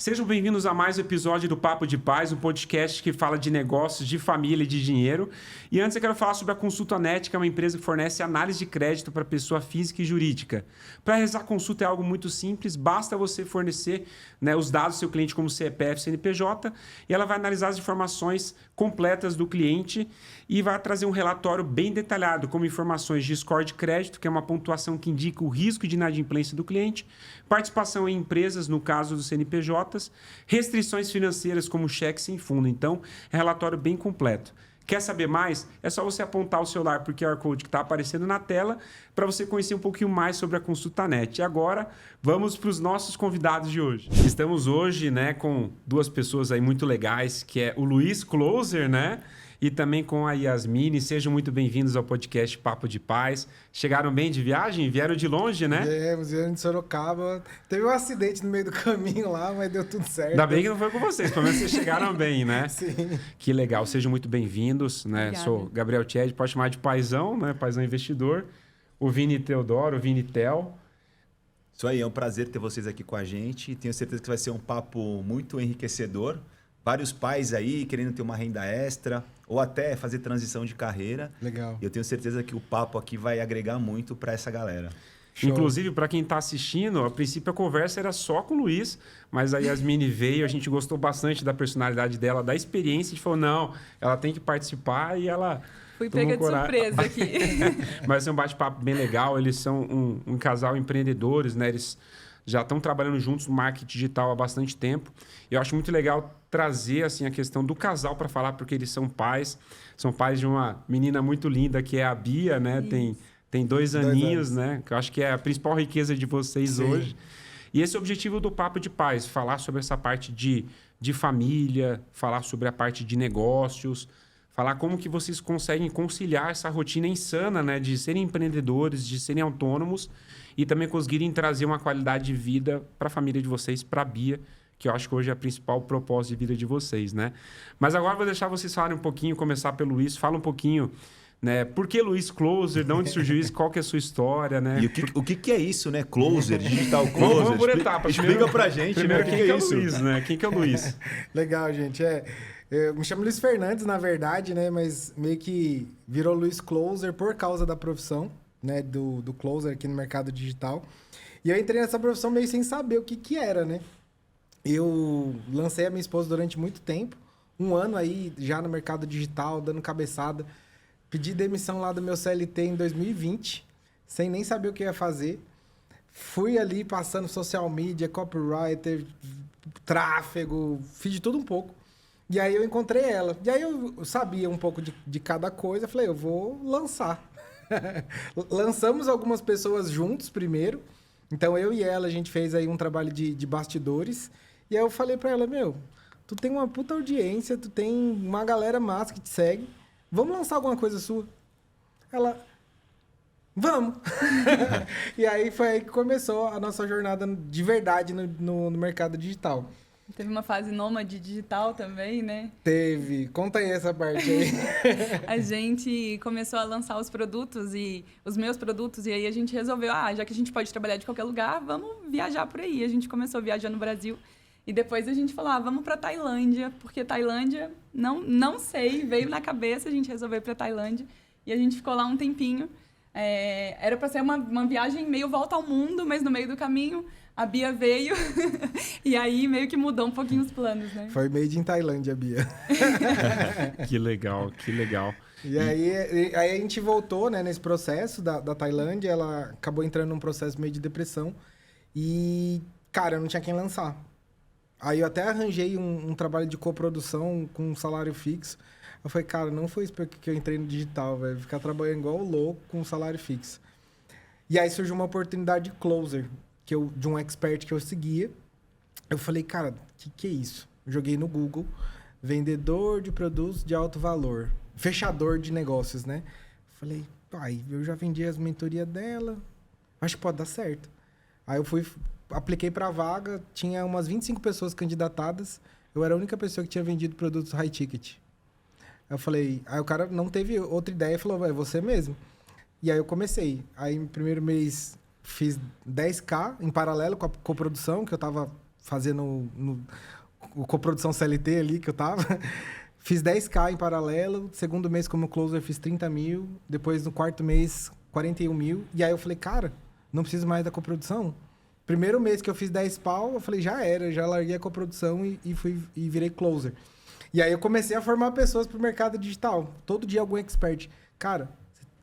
Sejam bem-vindos a mais um episódio do Papo de Paz, um podcast que fala de negócios, de família e de dinheiro. E antes eu quero falar sobre a Consulta Net, que é uma empresa que fornece análise de crédito para pessoa física e jurídica. Para realizar a consulta é algo muito simples, basta você fornecer, os dados do seu cliente como CPF, CNPJ, e ela vai analisar as informações completas do cliente e vai trazer um relatório bem detalhado, como informações de score de crédito, que é uma pontuação que indica o risco de inadimplência do cliente, participação em empresas, no caso do CNPJ, restrições financeiras como cheque sem fundo. Então, é um relatório bem completo. Quer saber mais? É só você apontar o celular para o QR Code que está aparecendo na tela para você conhecer um pouquinho mais sobre a Consulta Net. E agora, vamos para os nossos convidados de hoje. Estamos hoje com duas pessoas aí muito legais, que é o Luiz Closer, e também com a Yasmine. Sejam muito bem-vindos ao podcast Papo de Paz. Chegaram bem de viagem? Vieram de longe, né? Viemos de Sorocaba. Teve um acidente no meio do caminho lá, mas deu tudo certo. Ainda bem que não foi com vocês, pelo menos vocês chegaram bem, né? Sim. Que legal, sejam muito bem-vindos, Sou Gabriel Tched, pode chamar de Paizão, Paizão Investidor. O Vini Teodoro, o Vini Tel. Isso aí, é um prazer ter vocês aqui com a gente. Tenho certeza que vai ser um papo muito enriquecedor. Vários pais aí querendo ter uma renda extra ou até fazer transição de carreira. Legal. E eu tenho certeza que o papo aqui vai agregar muito para essa galera. Show. Inclusive, para quem está assistindo, a princípio a conversa era só com o Luiz, mas a Yasmine veio, a gente gostou bastante da personalidade dela, da experiência, a gente falou, não, ela tem que participar e ela... Fui pega de surpresa aqui. Mas é um bate-papo bem legal, eles são um casal empreendedores, Eles já estão trabalhando juntos no marketing digital há bastante tempo. Eu acho muito legal trazer assim, a questão do casal para falar, porque eles são pais de uma menina muito linda, que é a Bia, Tem 2 aninhos, Que eu acho que é a principal riqueza de vocês Sim. hoje. E esse é o objetivo do Papo de Paz, falar sobre essa parte de família, falar sobre a parte de negócios, falar como que vocês conseguem conciliar essa rotina insana, de serem empreendedores, de serem autônomos e também conseguirem trazer uma qualidade de vida para a família de vocês, para a Bia, que eu acho que hoje é a principal propósito de vida de vocês, Mas agora eu vou deixar vocês falarem um pouquinho, começar pelo Luiz, fala um pouquinho, por que Luiz Closer, de onde surgiu isso, qual que é a sua história, E o que é isso, Closer, digital closer? Vamos por etapas. Explica pra gente, primeiro, o quem que é o isso? Luiz, Quem que é o Luiz? Legal, gente. Eu me chamo Luiz Fernandes, na verdade, Mas meio que virou Luiz Closer por causa da profissão, do Closer aqui no mercado digital. E eu entrei nessa profissão meio sem saber o que era, Eu lancei a minha esposa durante muito tempo, 1 ano aí já no mercado digital, dando cabeçada. Pedi demissão lá do meu CLT em 2020, sem nem saber o que ia fazer. Fui ali passando social media, copywriter, tráfego, fiz de tudo um pouco. E aí eu encontrei ela. E aí eu sabia um pouco de cada coisa. Falei, eu vou lançar. Lançamos algumas pessoas juntos primeiro. Então eu e ela, a gente fez aí um trabalho de bastidores. E aí eu falei pra ela, tu tem uma puta audiência, tu tem uma galera massa que te segue. Vamos lançar alguma coisa sua? Ela, vamos! E aí foi aí que começou a nossa jornada de verdade no mercado digital. Teve uma fase nômade digital também, Teve. Conta aí essa parte aí. A gente começou a lançar os produtos e os meus produtos, e aí a gente resolveu, já que a gente pode trabalhar de qualquer lugar, vamos viajar por aí. A gente começou a viajar no Brasil. E depois a gente falou, vamos para Tailândia, porque Tailândia, não sei, veio na cabeça, a gente resolveu ir para Tailândia. E a gente ficou lá um tempinho. Era para ser uma viagem meio volta ao mundo, mas no meio do caminho a Bia veio e aí meio que mudou um pouquinho os planos, Foi made in Tailândia, Bia. Que legal, que legal. E aí a gente voltou, nesse processo da Tailândia, ela acabou entrando num processo meio de depressão e, cara, eu não tinha quem lançar. Aí eu até arranjei um trabalho de coprodução com um salário fixo. Eu falei, cara, não foi isso que eu entrei no digital, velho. Ficar trabalhando igual louco com um salário fixo. E aí surgiu uma oportunidade de closer, de um expert que eu seguia. Eu falei, cara, que é isso? Joguei no Google, vendedor de produtos de alto valor, fechador de negócios, Falei, pai, eu já vendi as mentorias dela, acho que pode dar certo. Aí eu apliquei para a vaga, tinha umas 25 pessoas candidatadas, eu era a única pessoa que tinha vendido produtos high ticket. Aí eu falei, aí o cara não teve outra ideia e falou, é você mesmo. E aí eu comecei. Aí no primeiro mês fiz 10K em paralelo com a coprodução, que eu estava fazendo coprodução CLT ali que eu tava. Fiz 10K em paralelo. Segundo mês, como closer, fiz 30 mil. Depois, no quarto mês, 41 mil. E aí eu falei, cara, não preciso mais da coprodução. Primeiro mês que eu fiz 10 pau, eu falei, já era. Já larguei a coprodução e virei closer. E aí eu comecei a formar pessoas pro mercado digital. Todo dia algum expert. Cara,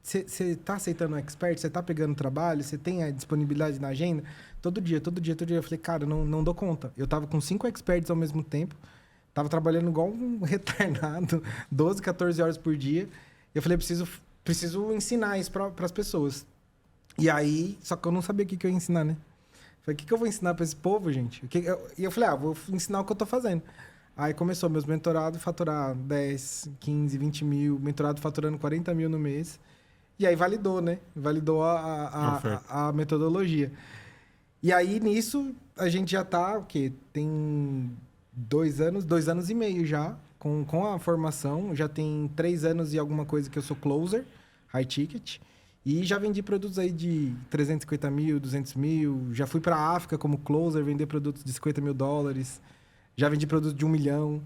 você tá aceitando um expert? Você tá pegando trabalho? Você tem a disponibilidade na agenda? Todo dia. Eu falei, cara, não dou conta. Eu tava com 5 experts ao mesmo tempo. Tava trabalhando igual um retardado, 12, 14 horas por dia. Eu falei, preciso ensinar isso para as pessoas. E aí, só que eu não sabia o que eu ia ensinar, né? Falei, o que eu vou ensinar para esse povo, gente? E eu falei, vou ensinar o que eu tô fazendo. Aí começou meus mentorados faturar 10, 15, 20 mil, mentorado faturando 40 mil no mês. E aí validou, né? Validou a metodologia. E aí, nisso, a gente já tá, o quê? Tem 2 anos e meio já com a formação. Já tem 3 anos e alguma coisa que eu sou closer, high ticket. E já vendi produtos aí de 350 mil, 200 mil. Já fui para a África como closer, vender produtos de 50 mil dólares. Já vendi produtos de 1 milhão.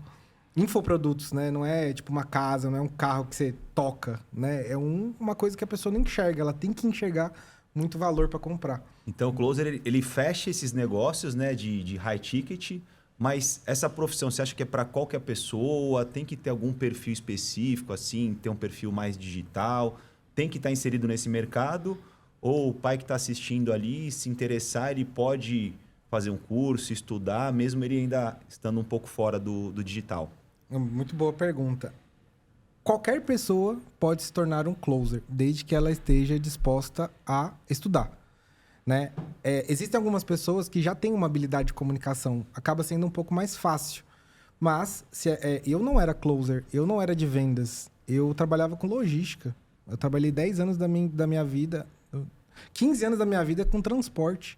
Infoprodutos, né? Não é tipo uma casa, não é um carro que você toca, né? É uma coisa que a pessoa não enxerga. Ela tem que enxergar muito valor para comprar. Então, o closer, ele fecha esses negócios, né, de high ticket, mas essa profissão, você acha que é para qualquer pessoa? Tem que ter algum perfil específico, assim, ter um perfil mais digital? Tem que estar inserido nesse mercado? Ou o pai que está assistindo ali, se interessar, ele pode fazer um curso, estudar, mesmo ele ainda estando um pouco fora do digital? Muito boa pergunta. Qualquer pessoa pode se tornar um closer, desde que ela esteja disposta a estudar, né? Existem algumas pessoas que já têm uma habilidade de comunicação, acaba sendo um pouco mais fácil. Mas eu não era closer, eu não era de vendas, eu trabalhava com logística. Eu trabalhei 10 anos da minha vida, 15 anos da minha vida com transporte.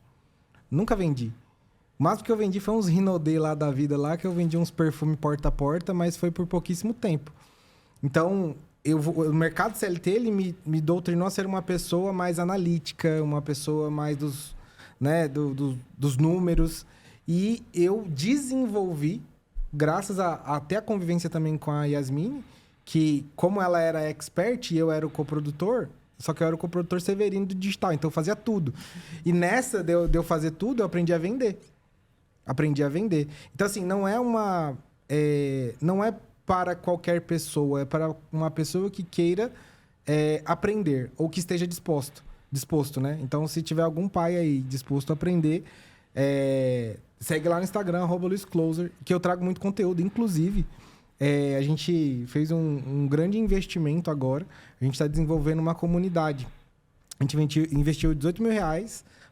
Nunca vendi. O máximo que eu vendi foi uns Rinodê lá da vida, lá que eu vendi uns perfumes porta a porta, mas foi por pouquíssimo tempo. Então, o mercado CLT, ele me doutrinou a ser uma pessoa mais analítica, uma pessoa mais dos números. E eu desenvolvi, graças até a convivência também com a Yasmine, que como ela era expert e eu era o coprodutor, só que eu era o coprodutor Severino do digital, então eu fazia tudo. E nessa de eu fazer tudo, eu aprendi a vender. Então, assim, não é para qualquer pessoa, é para uma pessoa que queira aprender ou que esteja disposto, né? Então, se tiver algum pai aí disposto a aprender, segue lá no Instagram, @LuizCloser, que eu trago muito conteúdo. Inclusive, a gente fez um grande investimento agora. A gente está desenvolvendo uma comunidade. A gente investiu R$18 mil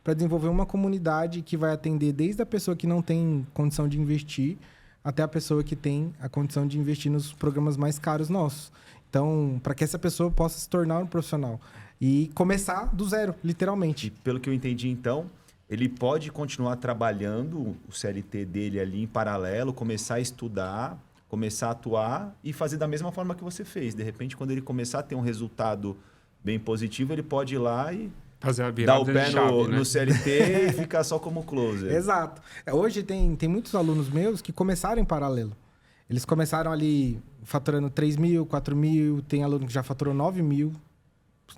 para desenvolver uma comunidade que vai atender desde a pessoa que não tem condição de investir até a pessoa que tem a condição de investir nos programas mais caros nossos. Então, para que essa pessoa possa se tornar um profissional e começar do zero, literalmente. E pelo que eu entendi, então, ele pode continuar trabalhando o CLT dele ali em paralelo, começar a estudar, começar a atuar e fazer da mesma forma que você fez. De repente, quando ele começar a ter um resultado bem positivo, ele pode ir lá e dar o pé no CLT e ficar só como closer. Exato. Hoje tem muitos alunos meus que começaram em paralelo. Eles começaram ali faturando 3 mil, 4 mil, tem aluno que já faturou 9 mil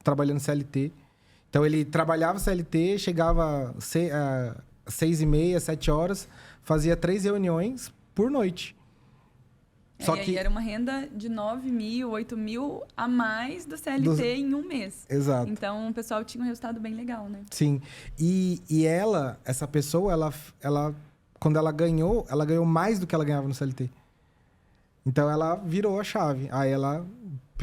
trabalhando CLT. Então, ele trabalhava CLT, chegava às 6h30, 7 horas, fazia 3 reuniões por noite. Só que era uma renda de 9 mil, 8 mil a mais do CLT em um mês. Exato. Então, o pessoal tinha um resultado bem legal, né? Sim. E essa pessoa, ela quando ela ganhou mais do que ela ganhava no CLT. Então, ela virou a chave. Aí, ela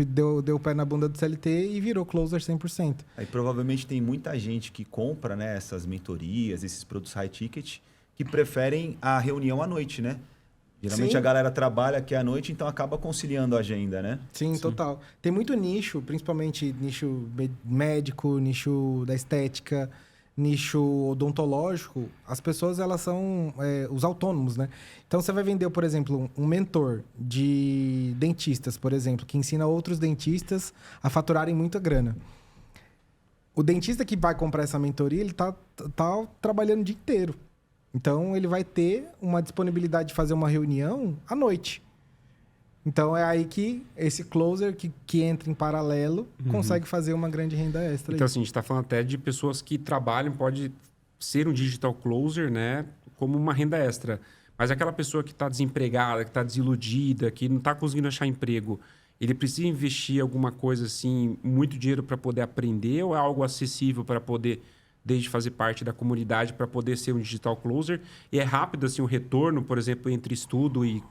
deu o pé na bunda do CLT e virou closer 100%. Aí, provavelmente, tem muita gente que compra, né, essas mentorias, esses produtos high ticket, que preferem a reunião à noite, né? Geralmente Sim. A galera trabalha aqui à noite, então acaba conciliando a agenda, né? Sim, total. Tem muito nicho, principalmente nicho médico, nicho da estética, nicho odontológico. As pessoas, elas são os autônomos, né? Então, você vai vender, por exemplo, um mentor de dentistas, por exemplo, que ensina outros dentistas a faturarem muita grana. O dentista que vai comprar essa mentoria, ele tá trabalhando o dia inteiro. Então, ele vai ter uma disponibilidade de fazer uma reunião à noite. Então, é aí que esse closer que entra em paralelo consegue fazer uma grande renda extra. Então, aí. assim, a gente está falando até de pessoas que trabalham, pode ser um digital closer, né? Como uma renda extra. Mas aquela pessoa que está desempregada, que está desiludida, que não está conseguindo achar emprego, ele precisa investir alguma coisa assim, muito dinheiro para poder aprender, ou é algo acessível para poder, desde fazer parte da comunidade, para poder ser um digital closer? E é rápido assim o retorno, por exemplo, entre estudo e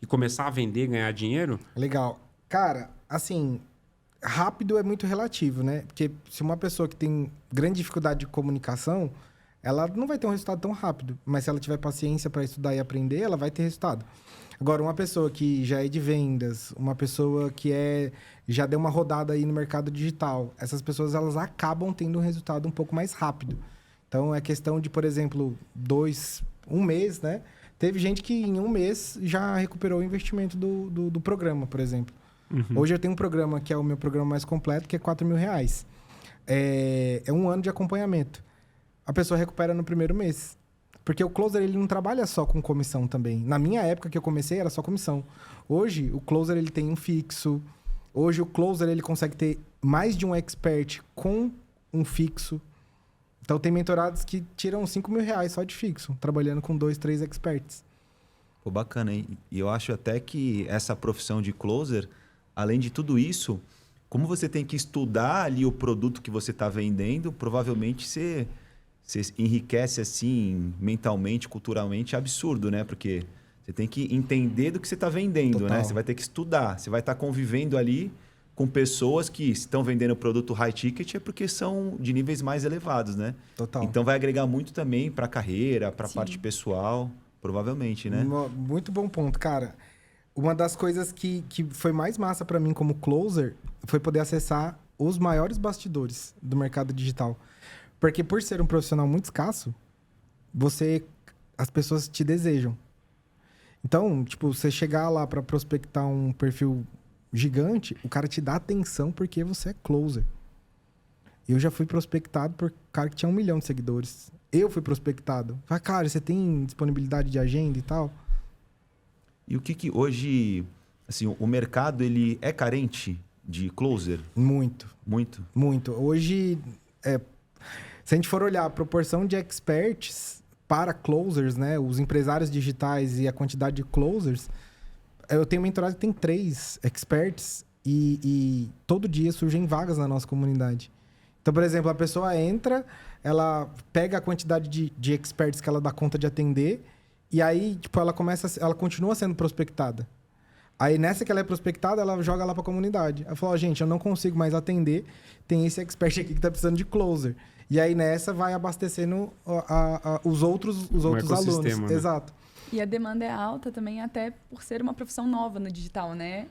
começar a vender, ganhar dinheiro? Legal. Cara, assim, rápido é muito relativo, né? Porque se uma pessoa que tem grande dificuldade de comunicação, ela não vai ter um resultado tão rápido. Mas se ela tiver paciência para estudar e aprender, ela vai ter resultado. Agora, uma pessoa que já é de vendas, uma pessoa que já deu uma rodada aí no mercado digital, essas pessoas elas acabam tendo um resultado um pouco mais rápido. Então, é questão de, por exemplo, um mês, né? Teve gente que em um mês já recuperou o investimento do programa, por exemplo. Hoje eu tenho um programa que é o meu programa mais completo, que é R$4.000. É 1 ano de acompanhamento. A pessoa recupera no primeiro mês. Porque o closer ele não trabalha só com comissão também. Na minha época que eu comecei era só comissão. Hoje o closer ele tem um fixo. Hoje o closer ele consegue ter mais de um expert com um fixo. Então tem mentorados que tiram R$5.000 só de fixo, trabalhando com 2, 3 experts. Pô, bacana, hein? E eu acho até que essa profissão de closer, além de tudo isso, como você tem que estudar ali o produto que você está vendendo, provavelmente você enriquece assim mentalmente, culturalmente, absurdo, né? Porque você tem que entender do que você está vendendo, Total. né? Você vai ter que estudar, você vai estar convivendo ali com pessoas que estão vendendo produto high ticket é porque são de níveis mais elevados, né? Total. Então vai agregar muito também para a carreira, para a Sim. parte pessoal, provavelmente, né? Muito bom ponto, cara. Uma das coisas que foi mais massa para mim como closer foi poder acessar os maiores bastidores do mercado digital. Porque por ser um profissional muito escasso, as pessoas te desejam. Então, tipo, você chegar lá para prospectar um perfil gigante, o cara te dá atenção porque você é closer. Eu já fui prospectado por cara que tinha 1 milhão de seguidores. Eu fui prospectado. Fala, cara, você tem disponibilidade de agenda e tal? E o que hoje, assim, o mercado ele é carente de closer? Muito. Muito? Muito. Hoje, se a gente for olhar a proporção de experts para closers, né? Os empresários digitais e a quantidade de closers, eu tenho mentorado que tem 3 experts e todo dia surgem vagas na nossa comunidade. Então, por exemplo, a pessoa entra, ela pega a quantidade de experts que ela dá conta de atender e aí, tipo, ela continua sendo prospectada. Aí, nessa que ela é prospectada, ela joga lá para a comunidade. Ela fala, gente, eu não consigo mais atender, tem esse expert aqui que está precisando de closer. E aí, nessa, vai abastecendo os outros alunos. Né? Exato. E a demanda é alta também, até por ser uma profissão nova no digital, né?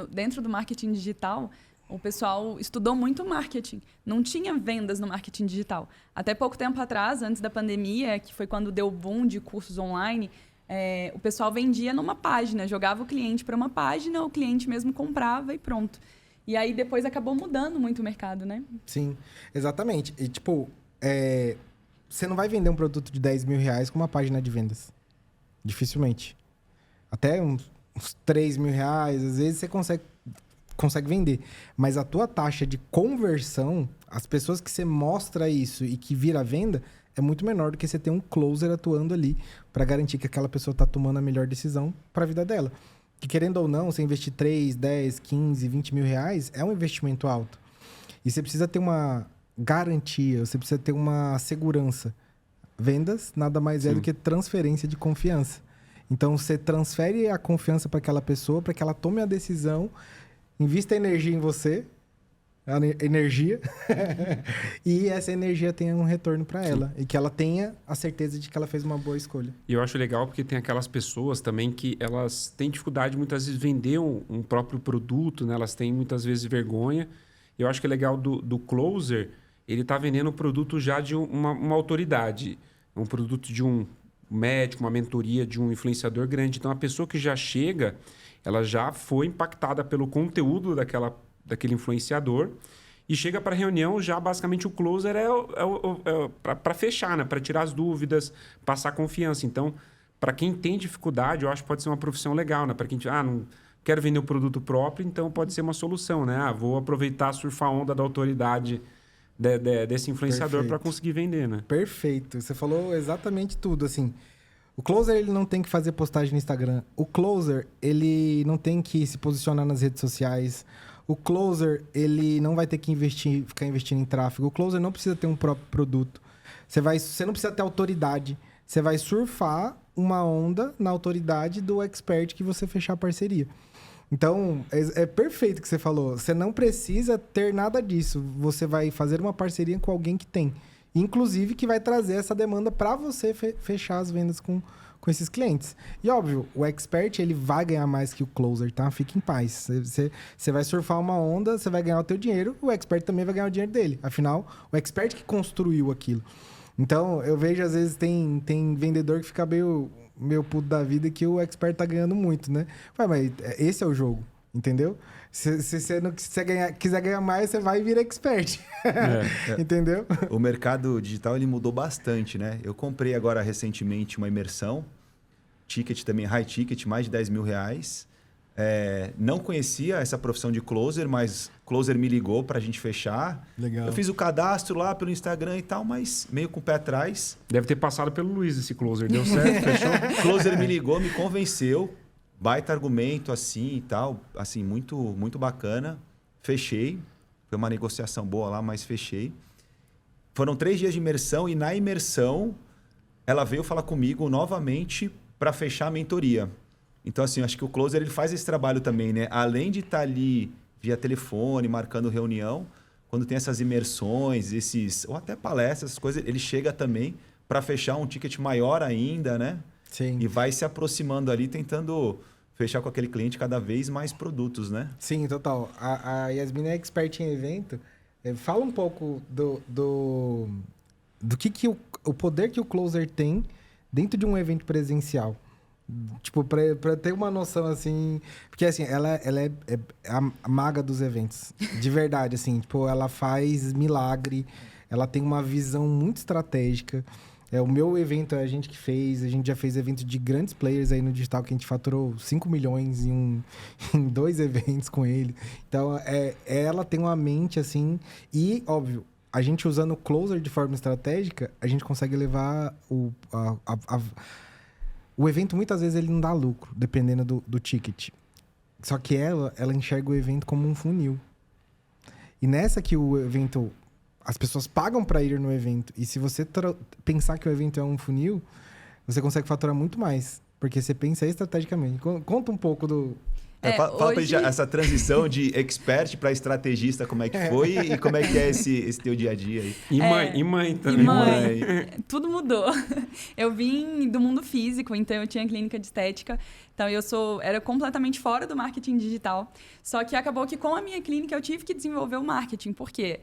Dentro do marketing digital, o pessoal estudou muito marketing. Não tinha vendas no marketing digital. Até pouco tempo atrás, antes da pandemia, que foi quando deu o boom de cursos online, o pessoal vendia numa página, jogava o cliente para uma página, o cliente mesmo comprava e pronto. E aí depois acabou mudando muito o mercado, né? Sim, exatamente. E tipo, você não vai vender um produto de R$10.000 com uma página de vendas. Dificilmente. Até uns R$3.000, às vezes você consegue vender. Mas a tua taxa de conversão, as pessoas que você mostra isso e que vira venda, é muito menor do que você ter um closer atuando ali para garantir que aquela pessoa está tomando a melhor decisão para a vida dela. Que querendo ou não, você investir 3, 10, 15, 20 mil reais é um investimento alto. E você precisa ter uma garantia, você precisa ter uma segurança. Vendas nada mais é do que transferência de confiança. Então, você transfere a confiança para aquela pessoa, para que ela tome a decisão, invista energia em você, energia, e essa energia tenha um retorno para ela. E que ela tenha a certeza de que ela fez uma boa escolha. E eu acho legal porque tem aquelas pessoas também que elas têm dificuldade muitas vezes de vender um próprio produto, né? Elas têm muitas vezes vergonha. Eu acho que é legal do closer, ele está vendendo o produto já de uma autoridade. Um produto de um médico, uma mentoria de um influenciador grande. Então, a pessoa que já chega, ela já foi impactada pelo conteúdo daquele influenciador. e chega para reunião já basicamente o closer é para fechar, né? Para tirar as dúvidas, passar confiança. Então, para quem tem dificuldade, eu acho que pode ser uma profissão legal, né? Para quem não quero vender o produto próprio, então pode ser uma solução, né? Vou aproveitar, surfar a onda da autoridade desse influenciador para conseguir vender, né? Perfeito. Você falou exatamente tudo, assim. O closer, ele não tem que fazer postagem no Instagram. O closer, ele não tem que se posicionar nas redes sociais. O closer, ele não vai ter que ficar investindo em tráfego. O closer não precisa ter um próprio produto. Você não precisa ter autoridade. Você vai surfar uma onda na autoridade do expert que você fechar a parceria. Então, é perfeito o que você falou. Você não precisa ter nada disso. Você vai fazer uma parceria com alguém que tem. Inclusive, que vai trazer essa demanda para você fechar as vendas com esses clientes. E, óbvio, o expert, ele vai ganhar mais que o closer, tá? Fique em paz. Você vai surfar uma onda, você vai ganhar o teu dinheiro, o expert também vai ganhar o dinheiro dele. Afinal, o expert que construiu aquilo. Então, eu vejo, às vezes, tem vendedor que fica meio puto da vida que o expert tá ganhando muito, né? Mas esse é o jogo, entendeu? Se você não quiser ganhar mais, você vai e vira expert. Entendeu? O mercado digital ele mudou bastante, né? Eu comprei agora recentemente uma imersão, ticket também, high ticket, mais de 10 mil reais. Não conhecia essa profissão de closer, mas closer me ligou para a gente fechar. Legal. Eu fiz o cadastro lá pelo Instagram e tal, mas meio com o pé atrás. Deve ter passado pelo Luiz esse closer. Deu certo, fechou? Closer me ligou, me convenceu. Baita argumento assim e tal. Assim, muito, muito bacana. Fechei. Foi uma negociação boa lá, mas fechei. Foram 3 dias de imersão e na imersão ela veio falar comigo novamente para fechar a mentoria. Então, assim, acho que o closer ele faz esse trabalho também, né? Além de estar ali via telefone, marcando reunião, quando tem essas imersões, ou até palestras, essas coisas, ele chega também para fechar um ticket maior ainda, né? Sim. E vai se aproximando ali, tentando fechar com aquele cliente cada vez mais produtos, né? Sim, total. A Yasmin é expert em evento. Fala um pouco do que o poder que o closer tem dentro de um evento presencial. Tipo, pra ter uma noção, assim... Porque, assim, ela é a maga dos eventos. De verdade, assim. Tipo, ela faz milagre. Ela tem uma visão muito estratégica. O meu evento a gente que fez. A gente já fez evento de grandes players aí no digital, que a gente faturou 5 milhões em 2 eventos com ele. Então, ela tem uma mente, assim... E, óbvio, a gente usando o closer de forma estratégica, a gente consegue levar o evento, muitas vezes, ele não dá lucro, dependendo do ticket. Só que ela enxerga o evento como um funil. E nessa que o evento... As pessoas pagam para ir no evento. E se você pensar que o evento é um funil, você consegue faturar muito mais. Porque você pensa estrategicamente. Conta um pouco do... Fala pra gente essa transição de expert para estrategista, como é que foi e como é que é esse teu dia a dia aí. E mãe também. Tudo mudou. Eu vim do mundo físico, então eu tinha clínica de estética. Então era completamente fora do marketing digital. Só que acabou que com a minha clínica eu tive que desenvolver o marketing. Por quê?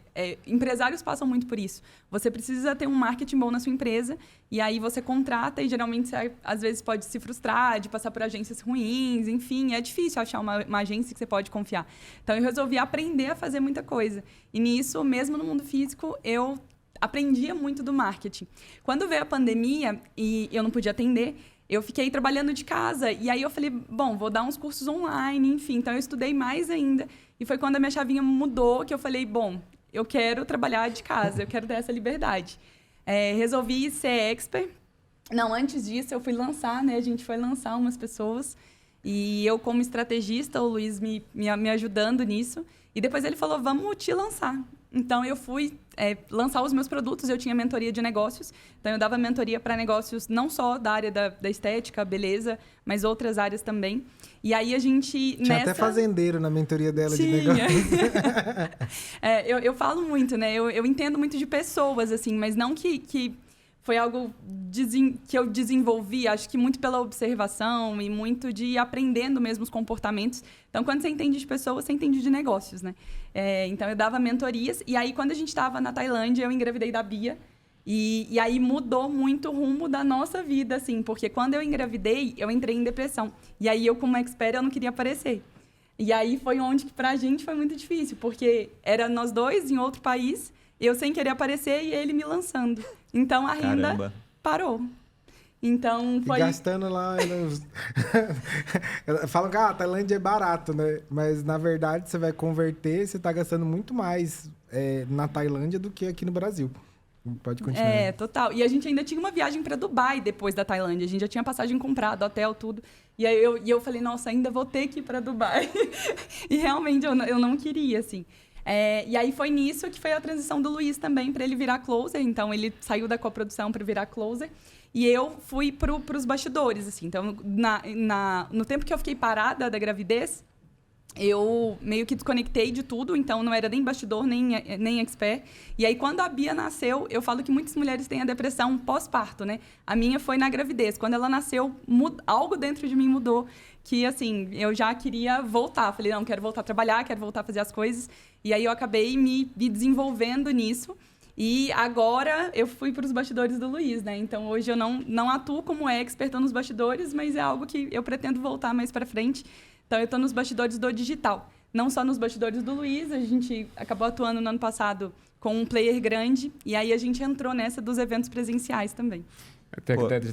Empresários passam muito por isso. Você precisa ter um marketing bom na sua empresa e aí você contrata e geralmente você, às vezes, pode se frustrar de passar por agências ruins. Enfim, é difícil achar uma agência que você pode confiar. Então eu resolvi aprender a fazer muita coisa. E nisso, mesmo no mundo físico, eu aprendia muito do marketing. Quando veio a pandemia e eu não podia atender, eu fiquei trabalhando de casa. E aí eu falei, bom, vou dar uns cursos online, enfim. Então eu estudei mais ainda. E foi quando a minha chavinha mudou que eu falei, bom, eu quero trabalhar de casa, eu quero ter essa liberdade. Resolvi ser expert. Não, antes disso eu fui lançar, né? A gente foi lançar umas pessoas. E eu, como estrategista, o Luiz me ajudando nisso. E depois ele falou, vamos te lançar. Então, eu fui lançar os meus produtos. Eu tinha mentoria de negócios. Então, eu dava mentoria para negócios não só da área da estética, beleza, mas outras áreas também. E aí, a gente... Tinha até fazendeiro na mentoria dela de negócios. Eu falo muito, né? Eu entendo muito de pessoas, assim, mas não que foi algo que eu desenvolvi, acho que muito pela observação e muito de aprendendo mesmo os comportamentos. Então, quando você entende de pessoas, você entende de negócios, né? Então, eu dava mentorias. E aí, quando a gente estava na Tailândia, eu engravidei da Bia. E aí, mudou muito o rumo da nossa vida, assim. Porque quando eu engravidei, eu entrei em depressão. E aí, eu, como expert, eu não queria aparecer. E aí foi onde que pra gente foi muito difícil, porque era nós dois em outro país, eu sem querer aparecer e ele me lançando. Então a renda parou. Então foi... E gastando lá... Falam que a Tailândia é barato, né? Mas na verdade você vai converter, você tá gastando muito mais na Tailândia do que aqui no Brasil. Pode continuar. Total. E a gente ainda tinha uma viagem para Dubai depois da Tailândia. A gente já tinha passagem comprada, hotel, tudo. E aí eu falei, nossa, ainda vou ter que ir para Dubai. E realmente eu não queria, assim. E aí foi nisso que foi a transição do Luiz também para ele virar closer. Então ele saiu da coprodução para virar closer. E eu fui para os bastidores, assim. Então no tempo que eu fiquei parada da gravidez, eu meio que desconectei de tudo, então não era nem bastidor, nem expert. E aí, quando a Bia nasceu, eu falo que muitas mulheres têm a depressão pós-parto, né? A minha foi na gravidez. Quando ela nasceu, algo dentro de mim mudou, que, assim, eu já queria voltar. Falei, não, quero voltar a trabalhar, quero voltar a fazer as coisas. E aí, eu acabei me desenvolvendo nisso. E agora, eu fui para os bastidores do Luiz, né? Então, hoje eu não atuo como expert nos bastidores, mas é algo que eu pretendo voltar mais para frente. Então, eu estou nos bastidores do digital. Não só nos bastidores do Luiz, a gente acabou atuando no ano passado com um player grande, e aí a gente entrou nessa dos eventos presenciais também.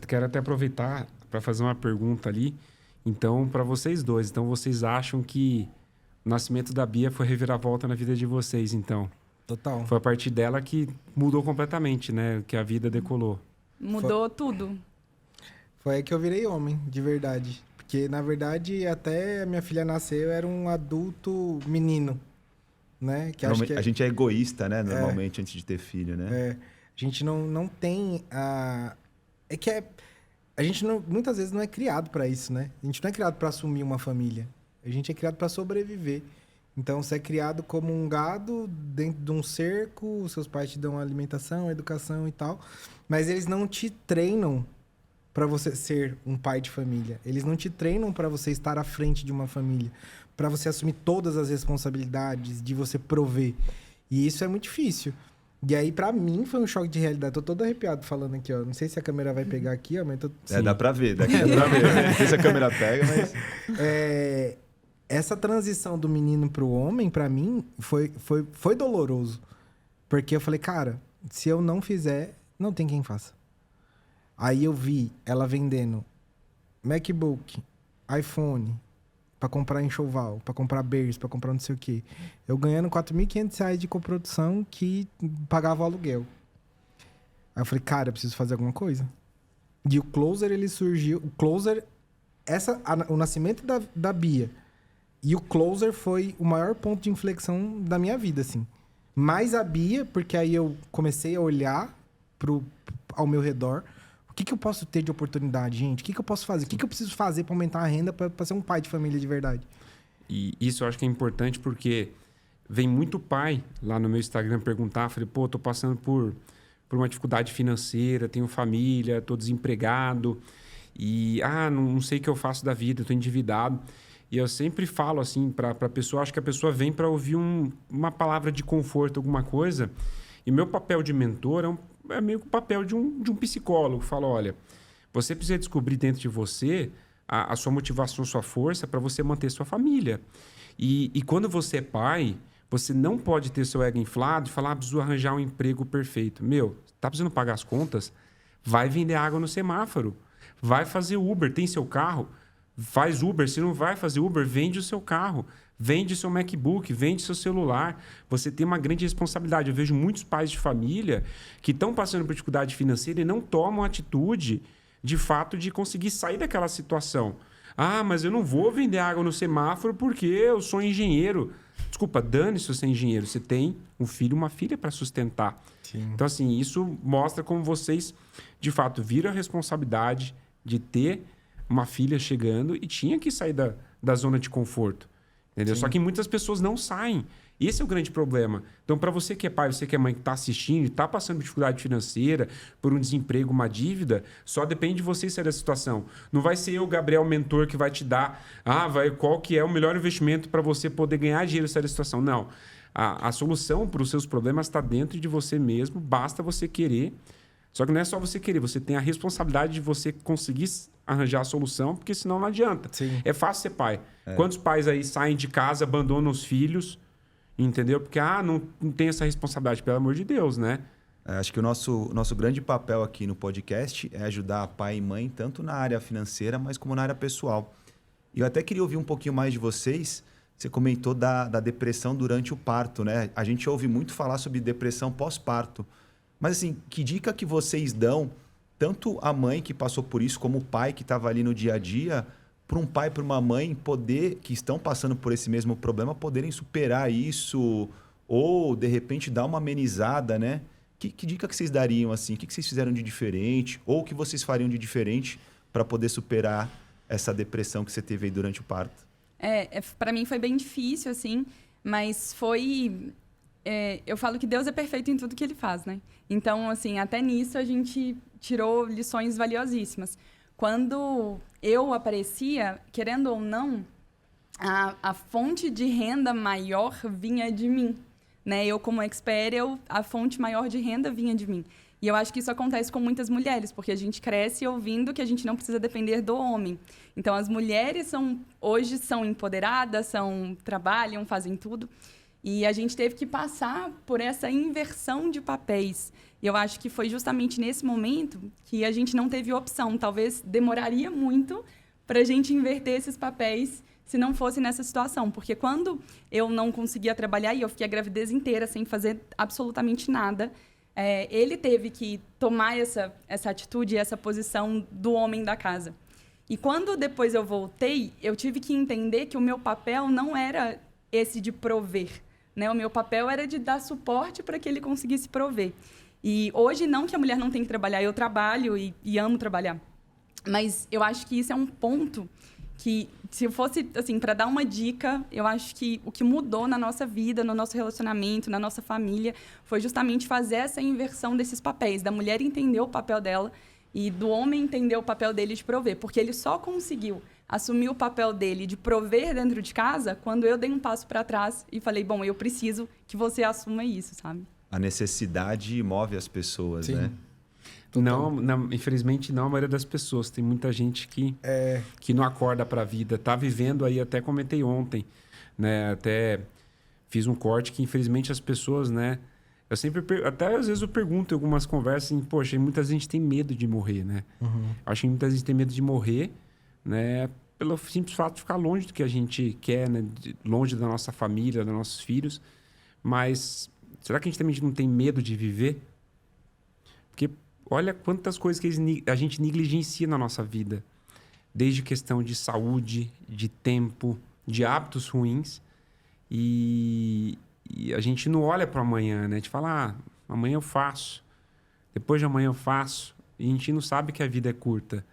Quero até aproveitar para fazer uma pergunta ali. Então, para vocês dois, então vocês acham que o nascimento da Bia foi reviravolta na vida de vocês, então? Total. Foi a partir dela que mudou completamente, né? Que a vida decolou. Mudou tudo. Foi aí que eu virei homem, de verdade. Porque, na verdade, até a minha filha nascer, eu era um adulto menino, né? Que acho que a gente é egoísta, né? Normalmente, antes de ter filho, né? A gente não tem a... A gente muitas vezes não é criado para isso, né? A gente não é criado para assumir uma família. A gente é criado para sobreviver. Então, você é criado como um gado dentro de um cerco, seus pais te dão alimentação, educação e tal, mas eles não te treinam para você ser um pai de família. Eles não te treinam para você estar à frente de uma família, para você assumir todas as responsabilidades, de você prover. E isso é muito difícil. E aí, para mim, foi um choque de realidade. Tô todo arrepiado falando aqui, ó. Não sei se a câmera vai pegar aqui, ó, mas dá para ver. Daqui dá para ver. Não sei se a câmera pega, mas... Essa transição do menino pro homem, para mim, foi doloroso. Porque eu falei, cara, se eu não fizer, não tem quem faça. Aí eu vi ela vendendo MacBook, iPhone, para comprar enxoval, para comprar berço, para comprar não sei o quê. Eu ganhando R$4.500 de coprodução que pagava o aluguel. Aí eu falei, cara, eu preciso fazer alguma coisa. E o Closer, ele surgiu... O Closer... O nascimento da Bia e o Closer foi o maior ponto de inflexão da minha vida, assim. Mais a Bia, porque aí eu comecei a olhar ao meu redor... O que eu posso ter de oportunidade, gente? O que eu posso fazer? O que eu preciso fazer para aumentar a renda para ser um pai de família de verdade? E isso eu acho que é importante porque vem muito pai lá no meu Instagram perguntar, falei, pô, tô passando por uma dificuldade financeira, tenho família, tô desempregado e não sei o que eu faço da vida, tô endividado. E eu sempre falo assim para a pessoa, acho que a pessoa vem para ouvir uma palavra de conforto, alguma coisa. E meu papel de mentor é meio que o papel de um psicólogo. Fala, olha, você precisa descobrir dentro de você a sua motivação, sua força para você manter sua família. E quando você é pai, você não pode ter seu ego inflado e falar, preciso arranjar um emprego perfeito. Tá precisando pagar as contas? Vai vender água no semáforo. Vai fazer Uber. Tem seu carro? Faz Uber. Se não vai fazer Uber, vende o seu carro. Vende seu MacBook, vende seu celular. Você tem uma grande responsabilidade. Eu vejo muitos pais de família que estão passando por dificuldade financeira e não tomam atitude, de fato, de conseguir sair daquela situação. Mas eu não vou vender água no semáforo porque eu sou engenheiro. Desculpa, dane-se você é engenheiro. Você tem um filho, uma filha para sustentar. Sim. Então, assim, isso mostra como vocês, de fato, viram a responsabilidade de ter uma filha chegando e tinha que sair da zona de conforto. Entendeu? Só que muitas pessoas não saem. Esse é o grande problema. Então, para você que é pai, você que é mãe, que está assistindo e está passando por dificuldade financeira, por um desemprego, uma dívida, só depende de você sair da situação. Não vai ser eu, Gabriel, mentor, que vai te dar qual que é o melhor investimento para você poder ganhar dinheiro e sair da situação. Não. A solução para os seus problemas está dentro de você mesmo, basta você querer. Só que não é só você querer, você tem a responsabilidade de você conseguir arranjar a solução, porque senão não adianta. Sim. É fácil ser pai. Quantos pais aí saem de casa, abandonam os filhos, entendeu? Porque, não tem essa responsabilidade, pelo amor de Deus, né? Acho que o nosso grande papel aqui no podcast é ajudar pai e mãe, tanto na área financeira, mas como na área pessoal. E eu até queria ouvir um pouquinho mais de vocês. Você comentou da depressão durante o parto, né? A gente ouve muito falar sobre depressão pós-parto. Mas, assim, que dica que vocês dão, tanto a mãe que passou por isso, como o pai que estava ali no dia a dia, para um pai e para uma mãe que estão passando por esse mesmo problema, poderem superar isso ou, de repente, dar uma amenizada, né? Que dica que vocês dariam, assim? O que vocês fizeram de diferente? Ou o que vocês fariam de diferente para poder superar essa depressão que você teve aí durante o parto? Para mim foi bem difícil, assim, mas foi... eu falo que Deus é perfeito em tudo que Ele faz, né? Então, assim, até nisso a gente tirou lições valiosíssimas. Quando eu aparecia, querendo ou não, a fonte de renda maior vinha de mim, né? Eu, como expert, a fonte maior de renda vinha de mim. E eu acho que isso acontece com muitas mulheres, porque a gente cresce ouvindo que a gente não precisa depender do homem. Então, as mulheres hoje são empoderadas, trabalham, fazem tudo. E a gente teve que passar por essa inversão de papéis. E eu acho que foi justamente nesse momento que a gente não teve opção. Talvez demoraria muito para a gente inverter esses papéis se não fosse nessa situação. Porque quando eu não conseguia trabalhar e eu fiquei a gravidez inteira sem fazer absolutamente nada, ele teve que tomar essa atitude, essa posição do homem da casa. E quando depois eu voltei, eu tive que entender que o meu papel não era esse de prover, né? O meu papel era de dar suporte para que ele conseguisse prover. E hoje, não que a mulher não tem que trabalhar, eu trabalho e amo trabalhar. Mas eu acho que isso é um ponto que, se fosse, assim, para dar uma dica, eu acho que o que mudou na nossa vida, no nosso relacionamento, na nossa família, foi justamente fazer essa inversão desses papéis, da mulher entender o papel dela e do homem entender o papel dele de prover. Porque ele só conseguiu assumir o papel dele de prover dentro de casa quando eu dei um passo para trás e falei, bom, eu preciso que você assuma isso, sabe? A necessidade move as pessoas, né? Não, infelizmente não a maioria das pessoas. Tem muita gente que não acorda para a vida. Tá vivendo aí, até comentei ontem, né? Até fiz um corte que infelizmente as pessoas, né? Eu sempre, até às vezes eu pergunto em algumas conversas, assim, poxa, muita gente tem medo de morrer, né? Uhum. Acho que muita gente tem medo de morrer, né? Pelo simples fato de ficar longe do que a gente quer, né? Longe da nossa família, dos nossos filhos. Mas será que a gente também não tem medo de viver? Porque olha quantas coisas que a gente negligencia na nossa vida. Desde questão de saúde, de tempo, de hábitos ruins. E a gente não olha para amanhã, né? A gente fala, amanhã eu faço. Depois de amanhã eu faço. E a gente não sabe que a vida é curta.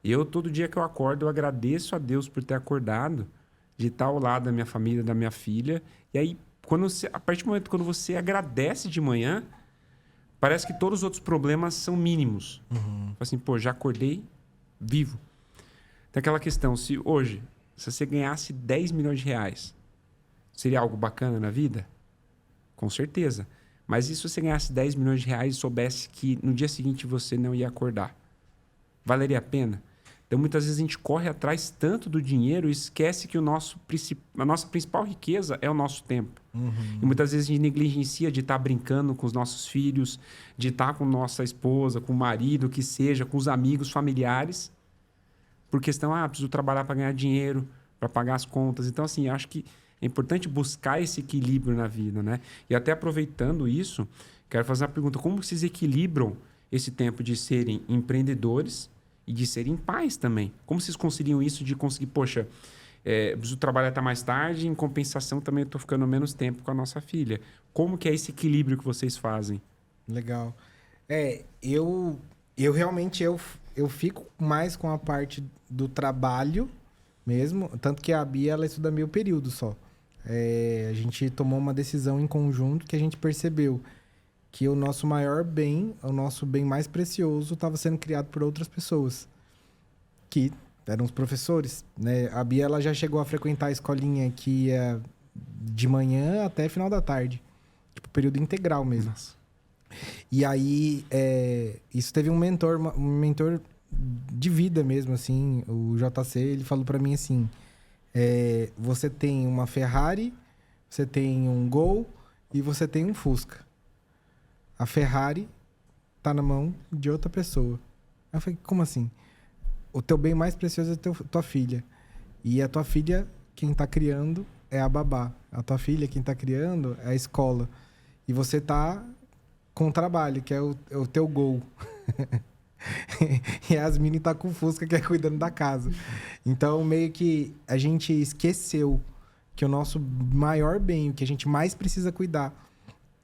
Eu, todo dia que eu acordo, eu agradeço a Deus por ter acordado, de estar ao lado da minha família, da minha filha. E aí, a partir do momento quando você agradece de manhã, parece que todos os outros problemas são mínimos. Uhum. Assim, pô, já acordei vivo. Tem aquela questão, se você ganhasse 10 milhões de reais, seria algo bacana na vida? Com certeza. Mas e se você ganhasse 10 milhões de reais e soubesse que no dia seguinte você não ia acordar? Valeria a pena? Então, muitas vezes a gente corre atrás tanto do dinheiro e esquece que a nossa principal riqueza é o nosso tempo. Uhum. E muitas vezes a gente negligencia de estar brincando com os nossos filhos, de estar com nossa esposa, com o marido, que seja, com os amigos, familiares, por questão, preciso trabalhar para ganhar dinheiro, para pagar as contas. Então, assim, acho que é importante buscar esse equilíbrio na vida, né? E até aproveitando isso, quero fazer uma pergunta. Como vocês equilibram esse tempo de serem empreendedores e de serem pais também? Como vocês conciliam isso de conseguir, poxa, preciso trabalhar até mais tarde, em compensação também eu estou ficando menos tempo com a nossa filha. Como que é esse equilíbrio que vocês fazem? Legal. Eu realmente eu fico mais com a parte do trabalho mesmo, tanto que a Bia, ela estuda meio período só. A gente tomou uma decisão em conjunto que a gente percebeu que o nosso maior bem, o nosso bem mais precioso, estava sendo criado por outras pessoas, que eram os professores, né? A Bia, ela já chegou a frequentar a escolinha que ia de manhã até final da tarde, tipo período integral mesmo. Nossa. E aí, isso teve um mentor de vida mesmo, assim. O JC, ele falou pra mim assim, você tem uma Ferrari, você tem um Gol e você tem um Fusca. A Ferrari tá na mão de outra pessoa. Aí eu falei, como assim? O teu bem mais precioso é tua filha. E a tua filha, quem tá criando é a babá. A tua filha, quem tá criando é a escola. E você tá com o trabalho, que é o teu Gol. E a Yasmine tá com o Fusca, que é cuidando da casa. Então, meio que a gente esqueceu que o nosso maior bem, o que a gente mais precisa cuidar,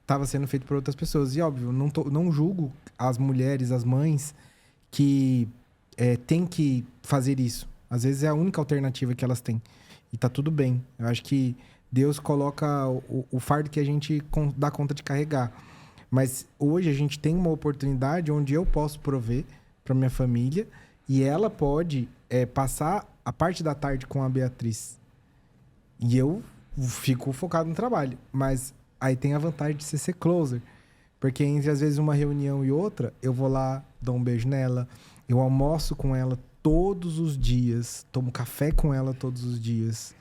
estava sendo feito por outras pessoas. E, óbvio, não julgo as mulheres, as mães, que têm que fazer isso. Às vezes é a única alternativa que elas têm. E tá tudo bem. Eu acho que Deus coloca o fardo que a gente dá conta de carregar. Mas hoje a gente tem uma oportunidade onde eu posso prover para minha família e ela pode passar a parte da tarde com a Beatriz. E eu fico focado no trabalho. Mas aí tem a vantagem de você ser closer. Porque entre, às vezes, uma reunião e outra, eu vou lá, dou um beijo nela, eu almoço com ela todos os dias, tomo café com ela todos os dias.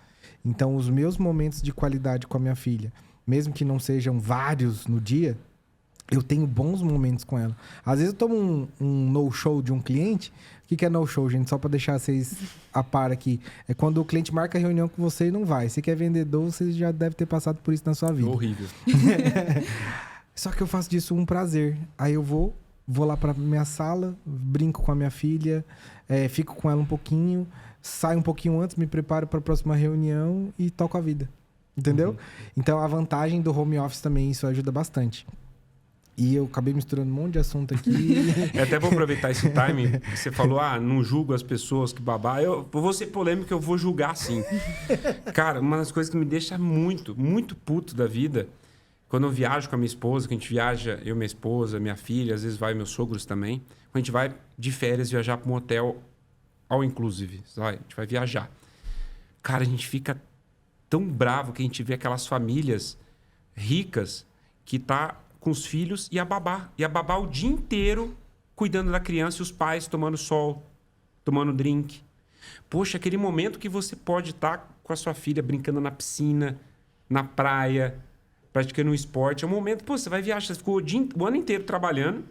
Então, os meus momentos de qualidade com a minha filha, mesmo que não sejam vários no dia, eu tenho bons momentos com ela. Às vezes eu tomo um no-show de um cliente. O que é no-show, gente? Só para deixar vocês a par aqui. É quando o cliente marca a reunião com você e não vai. Você que é vendedor, você já deve ter passado por isso na sua vida. Horrível. Só que eu faço disso um prazer. Aí eu vou lá para minha sala, brinco com a minha filha, fico com ela um pouquinho, saio um pouquinho antes, me preparo para a próxima reunião e toco a vida. Entendeu? Uhum. Então, a vantagem do home office também, isso ajuda bastante. E eu acabei misturando um monte de assunto aqui. Até vou aproveitar esse timing. Você falou, não julgo as pessoas que babá. Eu vou ser polêmico, eu vou julgar sim. Cara, uma das coisas que me deixa muito, muito puto da vida, quando eu viajo com a minha esposa, que a gente viaja, eu, minha esposa, minha filha, às vezes vai meus sogros também, quando a gente vai de férias viajar para um hotel all inclusive, a gente vai viajar. Cara, a gente fica tão bravo que a gente vê aquelas famílias ricas que tá com os filhos e a babá. E a babá o dia inteiro cuidando da criança e os pais tomando sol, tomando drink. Poxa, aquele momento que você pode estar com a sua filha brincando na piscina, na praia, praticando um esporte. É um momento, você vai viajar, você ficou o ano inteiro trabalhando,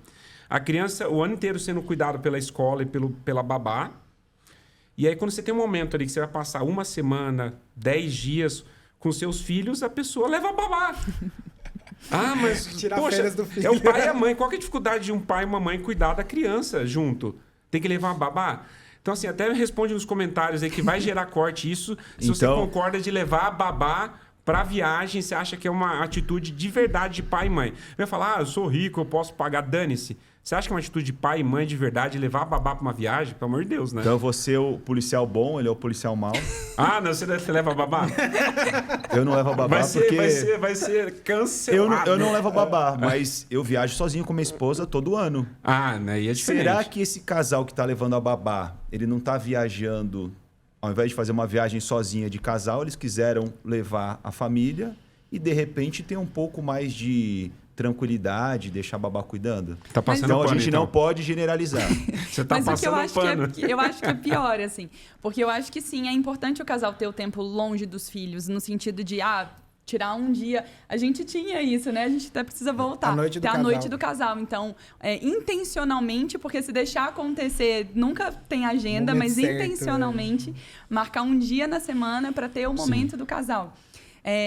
a criança o ano inteiro sendo cuidado pela escola e pela babá. E aí, quando você tem um momento ali que você vai passar uma semana, 10 dias com seus filhos, a pessoa leva a babá. Mas, poxa, do filho. É o pai e a mãe. Qual que é a dificuldade de um pai e uma mãe cuidar da criança junto? Tem que levar uma babá? Então, assim, até responde nos comentários aí que vai gerar corte isso. Se você concorda de levar a babá pra viagem, você acha que é uma atitude de verdade de pai e mãe. Vai falar, eu sou rico, eu posso pagar, dane-se. Você acha que é uma atitude de pai e mãe de verdade levar a babá pra uma viagem? Pelo amor de Deus, né? Então você é o policial bom, ele é o policial mau. Não, você leva a babá? Eu não levo a babá porque... Vai ser cancelado. Eu não levo a babá, mas eu viajo sozinho com minha esposa todo ano. Né? E é diferente. Será que esse casal que tá levando a babá, ele não tá viajando... Ao invés de fazer uma viagem sozinha de casal, eles quiseram levar a família e, de repente, ter um pouco mais de tranquilidade, deixar a babá cuidando. Tá passando então, pano, a gente não pode generalizar. Você tá passando pano. Eu acho que é pior, assim. Porque eu acho que, sim, é importante o casal ter o tempo longe dos filhos, no sentido de, tirar um dia. A gente tinha isso, né? A gente até precisa voltar. A noite do casal. Então, intencionalmente, porque se deixar acontecer, nunca tem agenda, mas certo, intencionalmente, marcar um dia na semana para ter o momento do casal.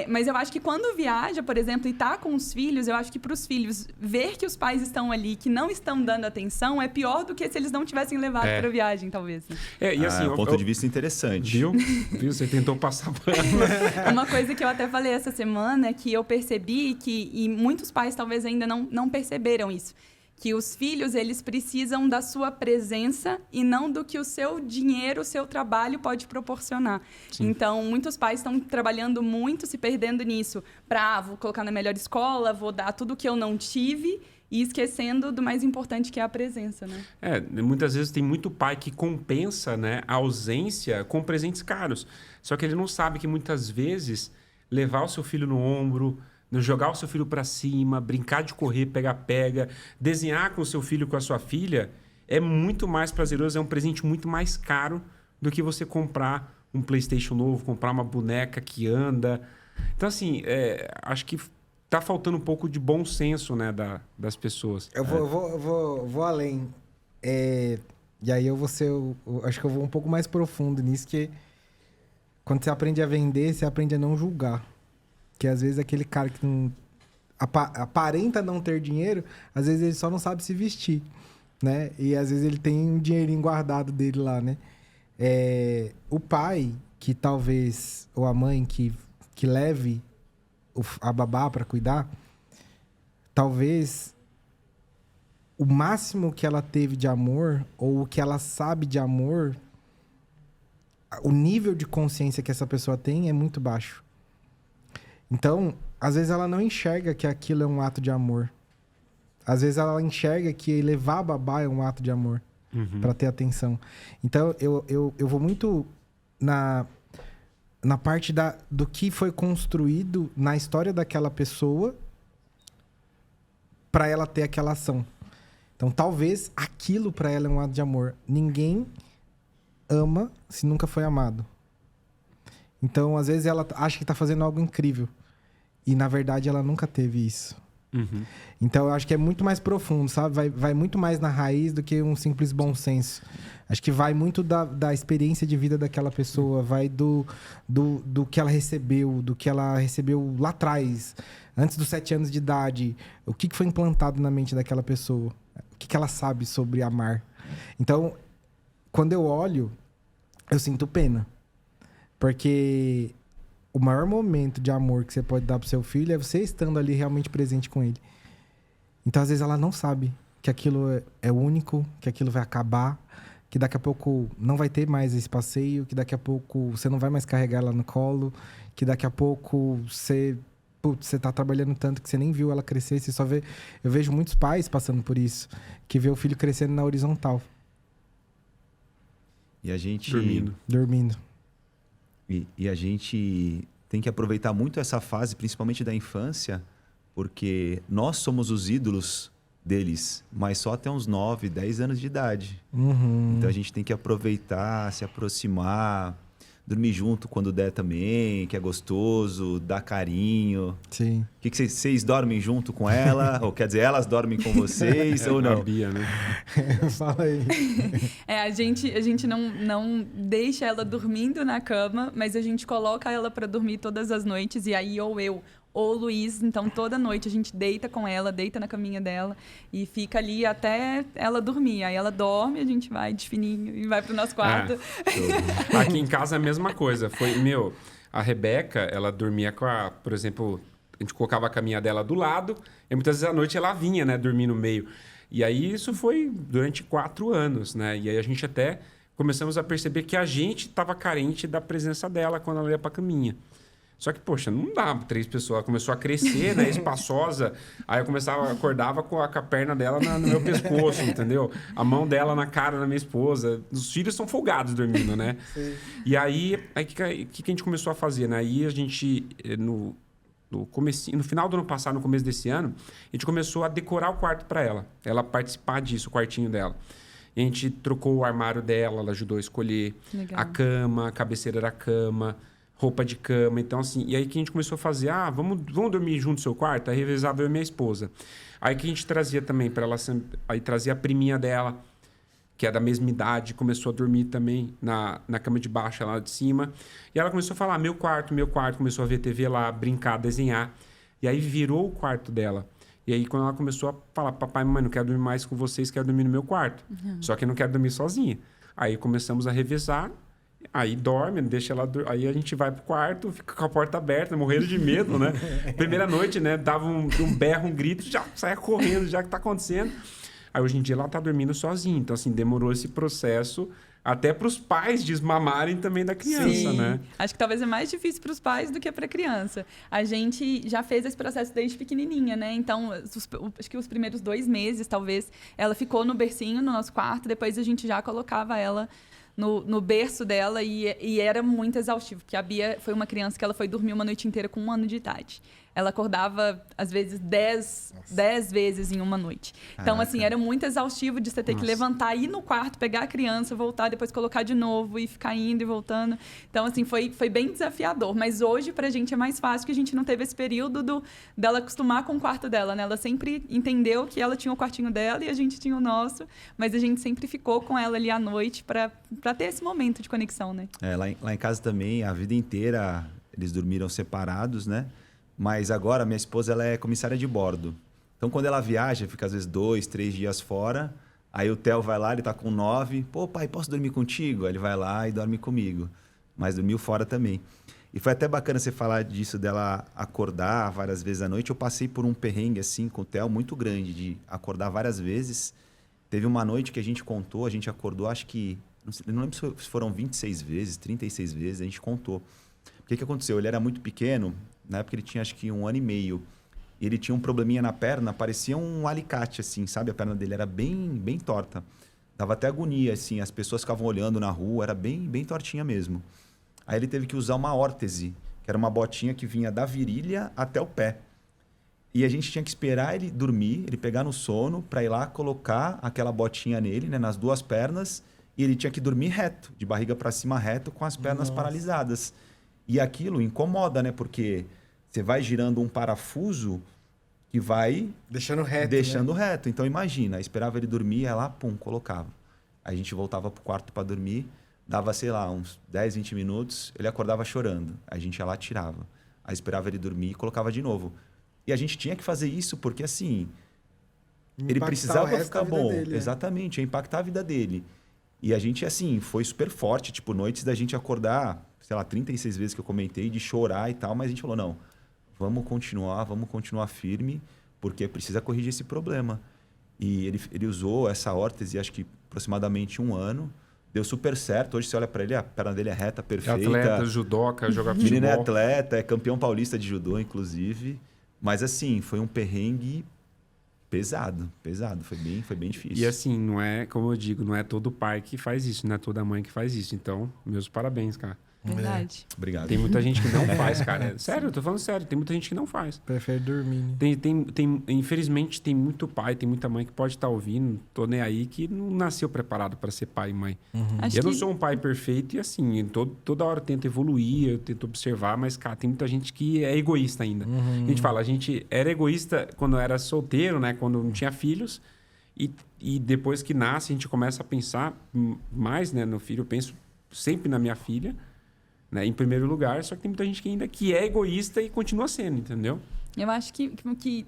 Mas eu acho que quando viaja, por exemplo, e tá com os filhos, eu acho que para os filhos ver que os pais estão ali, que não estão dando atenção, é pior do que se eles não tivessem levado para a viagem, talvez. E assim, ponto de vista interessante. Viu? Você tentou passar pano. Uma coisa que eu até falei essa semana, que eu percebi e muitos pais talvez ainda não perceberam isso, que os filhos, eles precisam da sua presença e não do que o seu dinheiro, o seu trabalho pode proporcionar. Sim. Então, muitos pais estão trabalhando muito, se perdendo nisso, vou colocar na melhor escola, vou dar tudo que eu não tive e esquecendo do mais importante, que é a presença, né? Muitas vezes tem muito pai que compensa, né, a ausência com presentes caros. Só que ele não sabe que muitas vezes levar o seu filho no ombro, jogar o seu filho para cima, brincar de correr, pega-pega, desenhar com o seu filho, com a sua filha, é muito mais prazeroso, é um presente muito mais caro do que você comprar um PlayStation novo, comprar uma boneca que anda. Então, assim, acho que tá faltando um pouco de bom senso, né, das pessoas. Eu vou além. E aí eu acho que eu vou um pouco mais profundo nisso, que quando você aprende a vender, você aprende a não julgar. Que às vezes aquele cara que não aparenta não ter dinheiro, às vezes ele só não sabe se vestir, né? E às vezes ele tem um dinheirinho guardado dele lá, né? O pai, que talvez, ou a mãe que leve a babá para cuidar, talvez o máximo que ela teve de amor, ou o que ela sabe de amor, o nível de consciência que essa pessoa tem é muito baixo. Então, às vezes ela não enxerga que aquilo é um ato de amor. Às vezes ela enxerga que levar a babá é um ato de amor, para ter atenção. Então, eu vou muito na parte do que foi construído na história daquela pessoa para ela ter aquela ação. Então, talvez aquilo para ela é um ato de amor. Ninguém ama se nunca foi amado. Então, às vezes, ela acha que está fazendo algo incrível. E, na verdade, ela nunca teve isso. Então, eu acho que é muito mais profundo, sabe? Vai muito mais na raiz do que um simples bom senso. Acho que vai muito da experiência de vida daquela pessoa, vai do que ela recebeu, do que ela recebeu lá atrás, antes dos 7 anos de idade. O que foi implantado na mente daquela pessoa? O que ela sabe sobre amar? Então, quando eu olho, eu sinto pena. Porque o maior momento de amor que você pode dar pro seu filho é você estando ali realmente presente com ele. Então, às vezes, ela não sabe que aquilo é único, que aquilo vai acabar, que daqui a pouco não vai ter mais esse passeio, que daqui a pouco você não vai mais carregar ela no colo, que daqui a pouco você tá trabalhando tanto que você nem viu ela crescer, você só vê... Eu vejo muitos pais passando por isso, que vê o filho crescendo na horizontal. E a gente... Dormindo. E a gente tem que aproveitar muito essa fase, principalmente da infância, porque nós somos os ídolos deles, mas só até uns 9, 10 anos de idade. Então a gente tem que aproveitar, se aproximar, dormir junto quando der também, que é gostoso, dar carinho. Sim. O que vocês dormem junto com ela? Ou quer dizer, elas dormem com vocês ou não? A Bia, né? Fala aí. A gente não deixa ela dormindo na cama, mas a gente coloca ela para dormir todas as noites, e aí ou eu ou o Luiz, então toda noite a gente deita com ela, deita na caminha dela e fica ali até ela dormir. Aí ela dorme, a gente vai de fininho e vai pro nosso quarto. Aqui em casa é a mesma coisa. A Rebeca, ela dormia por exemplo, a gente colocava a caminha dela do lado e muitas vezes à noite ela vinha, né, dormir no meio. E aí isso foi durante 4 anos, né? E aí a gente até começamos a perceber que a gente estava carente da presença dela quando ela ia pra caminha. Só que, poxa, não dá 3 pessoas. Ela começou a crescer, né? Espaçosa. Aí eu acordava com a perna dela no meu pescoço, entendeu? A mão dela na cara da minha esposa. Os filhos são folgados dormindo, né? Sim. E aí o que a gente começou a fazer, né? Aí a gente, no final do ano passado, no começo desse ano, a gente começou a decorar o quarto para ela participar disso, o quartinho dela. E a gente trocou o armário dela, ela ajudou a escolher. Legal. A cama, a cabeceira da cama, roupa de cama. Então, assim, e aí que a gente começou a fazer, vamos dormir junto no seu quarto? Aí revezava eu e minha esposa. Aí que a gente trazia também para ela, aí trazia a priminha dela, que é da mesma idade, começou a dormir também na cama de baixo, lá de cima. E ela começou a falar, meu quarto, começou a ver TV lá, brincar, desenhar. E aí virou o quarto dela. E aí quando ela começou a falar, papai e mamãe, não quero dormir mais com vocês, quero dormir no meu quarto. Só que eu não quero dormir sozinha. Aí começamos a revezar. Aí dorme, deixa ela... Aí a gente vai pro quarto, fica com a porta aberta, morrendo de medo, né? Primeira noite, né? Dava um berro, um grito, já saia correndo, já que tá acontecendo. Aí hoje em dia ela tá dormindo sozinha. Então, assim, demorou esse processo até pros pais desmamarem também da criança, Sim. né? Acho que talvez é mais difícil pros pais do que pra criança. A gente já fez esse processo desde pequenininha, né? Então, acho que os primeiros 2 meses, talvez, ela ficou no bercinho no nosso quarto, depois a gente já colocava ela no berço dela e era muito exaustivo, porque a Bia foi uma criança que ela foi dormir uma noite inteira com 1 ano de idade. ela acordava, às vezes, 10 vezes em uma noite. Então, assim, era muito exaustivo de você ter que levantar, ir no quarto, pegar a criança, voltar, depois colocar de novo e ficar indo e voltando. Então, assim, foi bem desafiador. Mas hoje, pra gente, é mais fácil, que a gente não teve esse período dela acostumar com o quarto dela, né? Ela sempre entendeu que ela tinha o quartinho dela e a gente tinha o nosso, mas a gente sempre ficou com ela ali à noite pra ter esse momento de conexão, né? Lá em casa também, a vida inteira, eles dormiram separados, né? Mas agora, minha esposa, ela é comissária de bordo. Então, quando ela viaja, fica às vezes 2, 3 dias fora. Aí o Theo vai lá, ele tá com 9. Pô, pai, posso dormir contigo? Aí ele vai lá e dorme comigo. Mas dormiu fora também. E foi até bacana você falar disso, dela acordar várias vezes à noite. Eu passei por um perrengue, assim, com o Theo, muito grande, de acordar várias vezes. Teve uma noite que a gente contou, a gente acordou, acho que... Não lembro se foram 26 vezes, 36 vezes, a gente contou. O que aconteceu? Ele era muito pequeno, na época ele tinha acho que 1 ano e meio. E ele tinha um probleminha na perna, parecia um alicate, assim, sabe? A perna dele era bem torta. Dava até agonia, assim, as pessoas ficavam olhando na rua, era bem tortinha mesmo. Aí ele teve que usar uma órtese, que era uma botinha que vinha da virilha até o pé. E a gente tinha que esperar ele dormir, ele pegar no sono, para ir lá colocar aquela botinha nele, né, nas 2 pernas, e ele tinha que dormir reto, de barriga para cima reto, com as pernas paralisadas. E aquilo incomoda, né? Porque você vai girando um parafuso que vai... Deixando reto, Deixando reto. Então, imagina, esperava ele dormir, ia lá, pum, colocava. Aí a gente voltava pro quarto para dormir, dava, sei lá, uns 10, 20 minutos, ele acordava chorando. Aí a gente ia lá, tirava. Aí esperava ele dormir e colocava de novo. E a gente tinha que fazer isso porque, assim, ele precisava ficar bom. Dele, exatamente, ia impactar a vida dele. E a gente, assim, foi super forte. Tipo, noites da gente acordar, sei lá, 36 vezes que eu comentei, de chorar e tal. Mas a gente falou, não, vamos continuar firme, porque precisa corrigir esse problema. E ele usou essa órtese, acho que aproximadamente 1 ano. Deu super certo. Hoje você olha para ele, a perna dele é reta, perfeita. É atleta, judoca, joga futebol. Menino é atleta, é campeão paulista de judô, inclusive. Mas, assim, foi um perrengue pesado. Foi bem difícil. E assim, não é, como eu digo, não é todo pai que faz isso, não é toda mãe que faz isso. Então, meus parabéns, cara. Verdade. Obrigado. Tem muita gente que não faz, cara. Sério, eu tô falando sério. Tem muita gente que não faz. Prefere dormir, né? Infelizmente, tem muito pai, tem muita mãe que pode estar ouvindo, tô nem aí, que não nasceu preparado para ser pai e mãe. Eu não sou um pai perfeito e assim, toda hora eu tento evoluir, eu tento observar, mas, cara, tem muita gente que é egoísta ainda. A gente fala, a gente era egoísta quando era solteiro, né? Quando não tinha filhos. E depois que nasce, a gente começa a pensar mais, né, no filho. Eu penso sempre na minha filha, né, em primeiro lugar, só que tem muita gente que ainda que é egoísta e continua sendo, entendeu? Eu acho que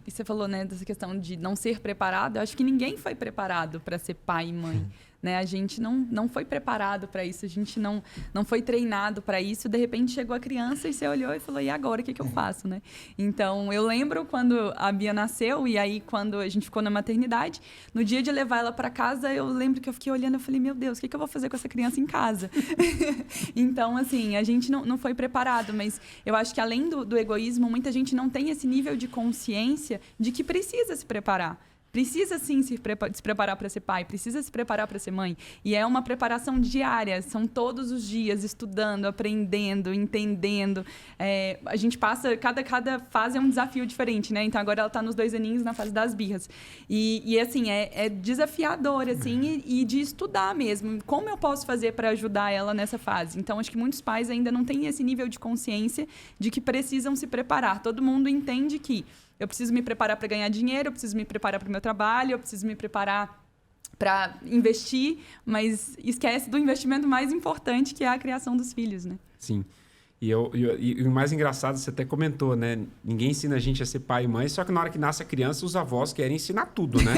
você falou, né, dessa questão de não ser preparado. Eu acho que ninguém foi preparado para ser pai e mãe. Né? A gente não foi preparado para isso, a gente não foi treinado para isso. De repente chegou a criança e você olhou e falou, e agora, o que eu faço? Né? Então, eu lembro quando a Bia nasceu e aí quando a gente ficou na maternidade, no dia de levar ela para casa, eu lembro que eu fiquei olhando e falei, meu Deus, o que eu vou fazer com essa criança em casa? Então, assim, a gente não foi preparado, mas eu acho que além do egoísmo, muita gente não tem esse nível de consciência de que precisa se preparar. Precisa, sim, se preparar para ser pai, precisa se preparar para ser mãe. E é uma preparação diária, são todos os dias estudando, aprendendo, entendendo. A gente passa, cada fase é um desafio diferente, né? Então, agora ela está nos 2 aninhos, na fase das birras. E assim, é desafiador, assim, e de estudar mesmo. Como eu posso fazer para ajudar ela nessa fase? Então, acho que muitos pais ainda não têm esse nível de consciência de que precisam se preparar. Todo mundo entende que eu preciso me preparar para ganhar dinheiro, eu preciso me preparar para o meu trabalho, eu preciso me preparar para investir, mas esquece do investimento mais importante, que é a criação dos filhos, né? Sim. E o mais engraçado, você até comentou, né? Ninguém ensina a gente a ser pai e mãe, só que na hora que nasce a criança, os avós querem ensinar tudo, né?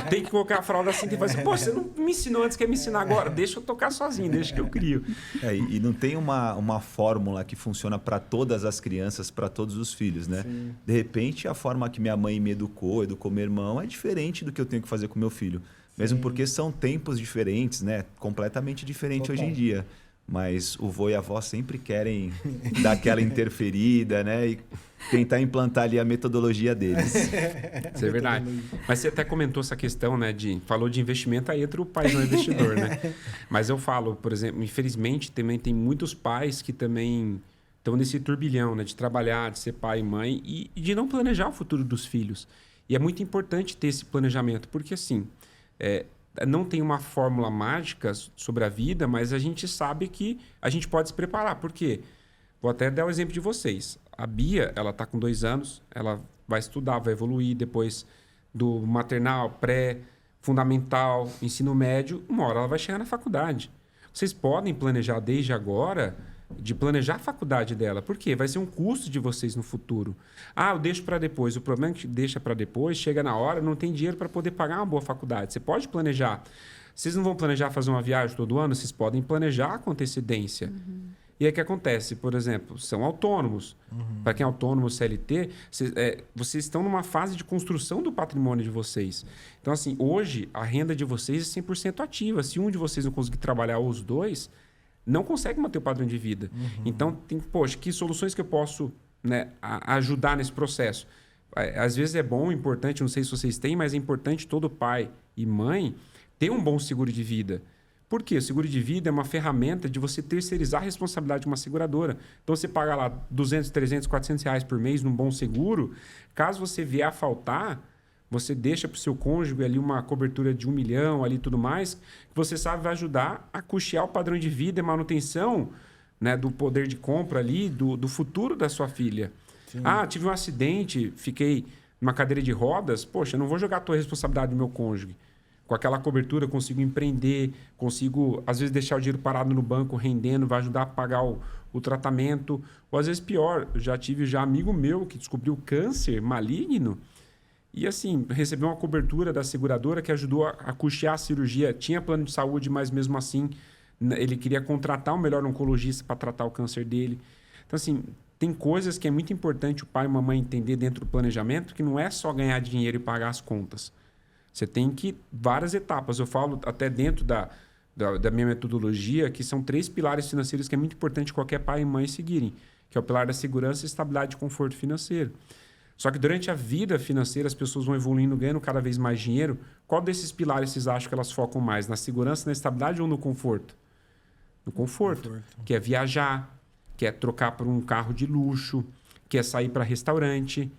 Tem que colocar a fralda assim e falar assim, pô, você não me ensinou antes, quer me ensinar agora? Deixa eu tocar sozinho, deixa que eu crio. E não tem uma fórmula que funciona para todas as crianças, para todos os filhos, né? Sim. De repente, a forma que minha mãe me educou meu irmão, é diferente do que eu tenho que fazer com meu filho. Mesmo porque são tempos diferentes, né? Completamente diferente hoje em dia. Mas o vô e a avó sempre querem dar aquela interferida, né? E tentar implantar ali a metodologia deles. Isso é verdade. Mas você até comentou essa questão, né? Falou de investimento, aí entra o paizão investidor, né? Mas eu falo, por exemplo, infelizmente também tem muitos pais que também estão nesse turbilhão, né? De trabalhar, de ser pai e mãe e de não planejar o futuro dos filhos. E é muito importante ter esse planejamento, porque assim, não tem uma fórmula mágica sobre a vida, mas a gente sabe que a gente pode se preparar. Por quê? Vou até dar o exemplo de vocês. A Bia, ela está com 2 anos, ela vai estudar, vai evoluir depois do maternal, pré, fundamental, ensino médio, uma hora ela vai chegar na faculdade. Vocês podem planejar desde agora de planejar a faculdade dela. Por quê? Vai ser um custo de vocês no futuro. Ah, eu deixo para depois. O problema é que deixa para depois, chega na hora, não tem dinheiro para poder pagar uma boa faculdade. Você pode planejar. Vocês não vão planejar fazer uma viagem todo ano? Vocês podem planejar com antecedência. E aí o que acontece? Por exemplo, são autônomos. Para quem é autônomo, CLT, vocês estão numa fase de construção do patrimônio de vocês. Então, assim, hoje a renda de vocês é 100% ativa. Se um de vocês não conseguir trabalhar ou os dois, não consegue manter o padrão de vida. Então, poxa, que soluções que eu posso, né, ajudar nesse processo? Às vezes é bom, importante, não sei se vocês têm, mas é importante todo pai e mãe ter um bom seguro de vida. Por quê? O seguro de vida é uma ferramenta de você terceirizar a responsabilidade de uma seguradora. Então, você paga lá 200, 300, 400 reais por mês num bom seguro. Caso você vier a faltar, você deixa para o seu cônjuge ali uma cobertura de 1 milhão ali e tudo mais, que você sabe vai ajudar a custear o padrão de vida e manutenção, né, do poder de compra ali, do futuro da sua filha. Sim. Ah, tive um acidente, fiquei numa cadeira de rodas. Poxa, eu não vou jogar a tua responsabilidade do meu cônjuge. Com aquela cobertura, eu consigo empreender, consigo, às vezes, deixar o dinheiro parado no banco, rendendo, vai ajudar a pagar o tratamento. Ou, às vezes, pior, eu já tive amigo meu que descobriu câncer maligno e, assim, recebeu uma cobertura da seguradora que ajudou a custear a cirurgia. Tinha plano de saúde, mas, mesmo assim, ele queria contratar um melhor oncologista para tratar o câncer dele. Então, assim, tem coisas que é muito importante o pai e a mamãe entender dentro do planejamento, que não é só ganhar dinheiro e pagar as contas. Você tem que várias etapas. Eu falo até dentro da minha metodologia que são 3 pilares financeiros que é muito importante qualquer pai e mãe seguirem, que é o pilar da segurança, estabilidade e conforto financeiro. Só que durante a vida financeira as pessoas vão evoluindo, ganhando cada vez mais dinheiro. Qual desses pilares vocês acham que elas focam mais? Na segurança, na estabilidade ou no conforto? No conforto. Que é viajar, que é trocar por um carro de luxo, que é sair para restaurante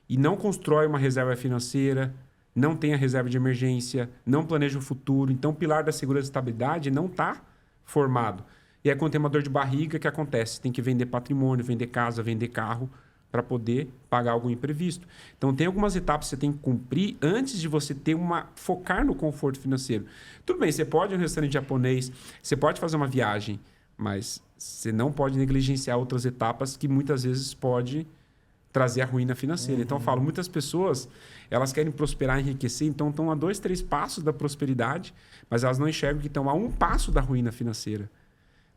e não constrói uma reserva financeira, não tem a reserva de emergência, não planeja o futuro. Então, o pilar da segurança e estabilidade não está formado. E aí, quando tem uma dor de barriga, o que acontece? Tem que vender patrimônio, vender casa, vender carro para poder pagar algum imprevisto. Então, tem algumas etapas que você tem que cumprir antes de você focar no conforto financeiro. Tudo bem, você pode ir a um restaurante japonês, você pode fazer uma viagem, mas você não pode negligenciar outras etapas que muitas vezes pode trazer a ruína financeira. Então, eu falo, muitas pessoas, elas querem prosperar, enriquecer, então estão a 2, 3 passos da prosperidade, mas elas não enxergam que estão a 1 passo da ruína financeira.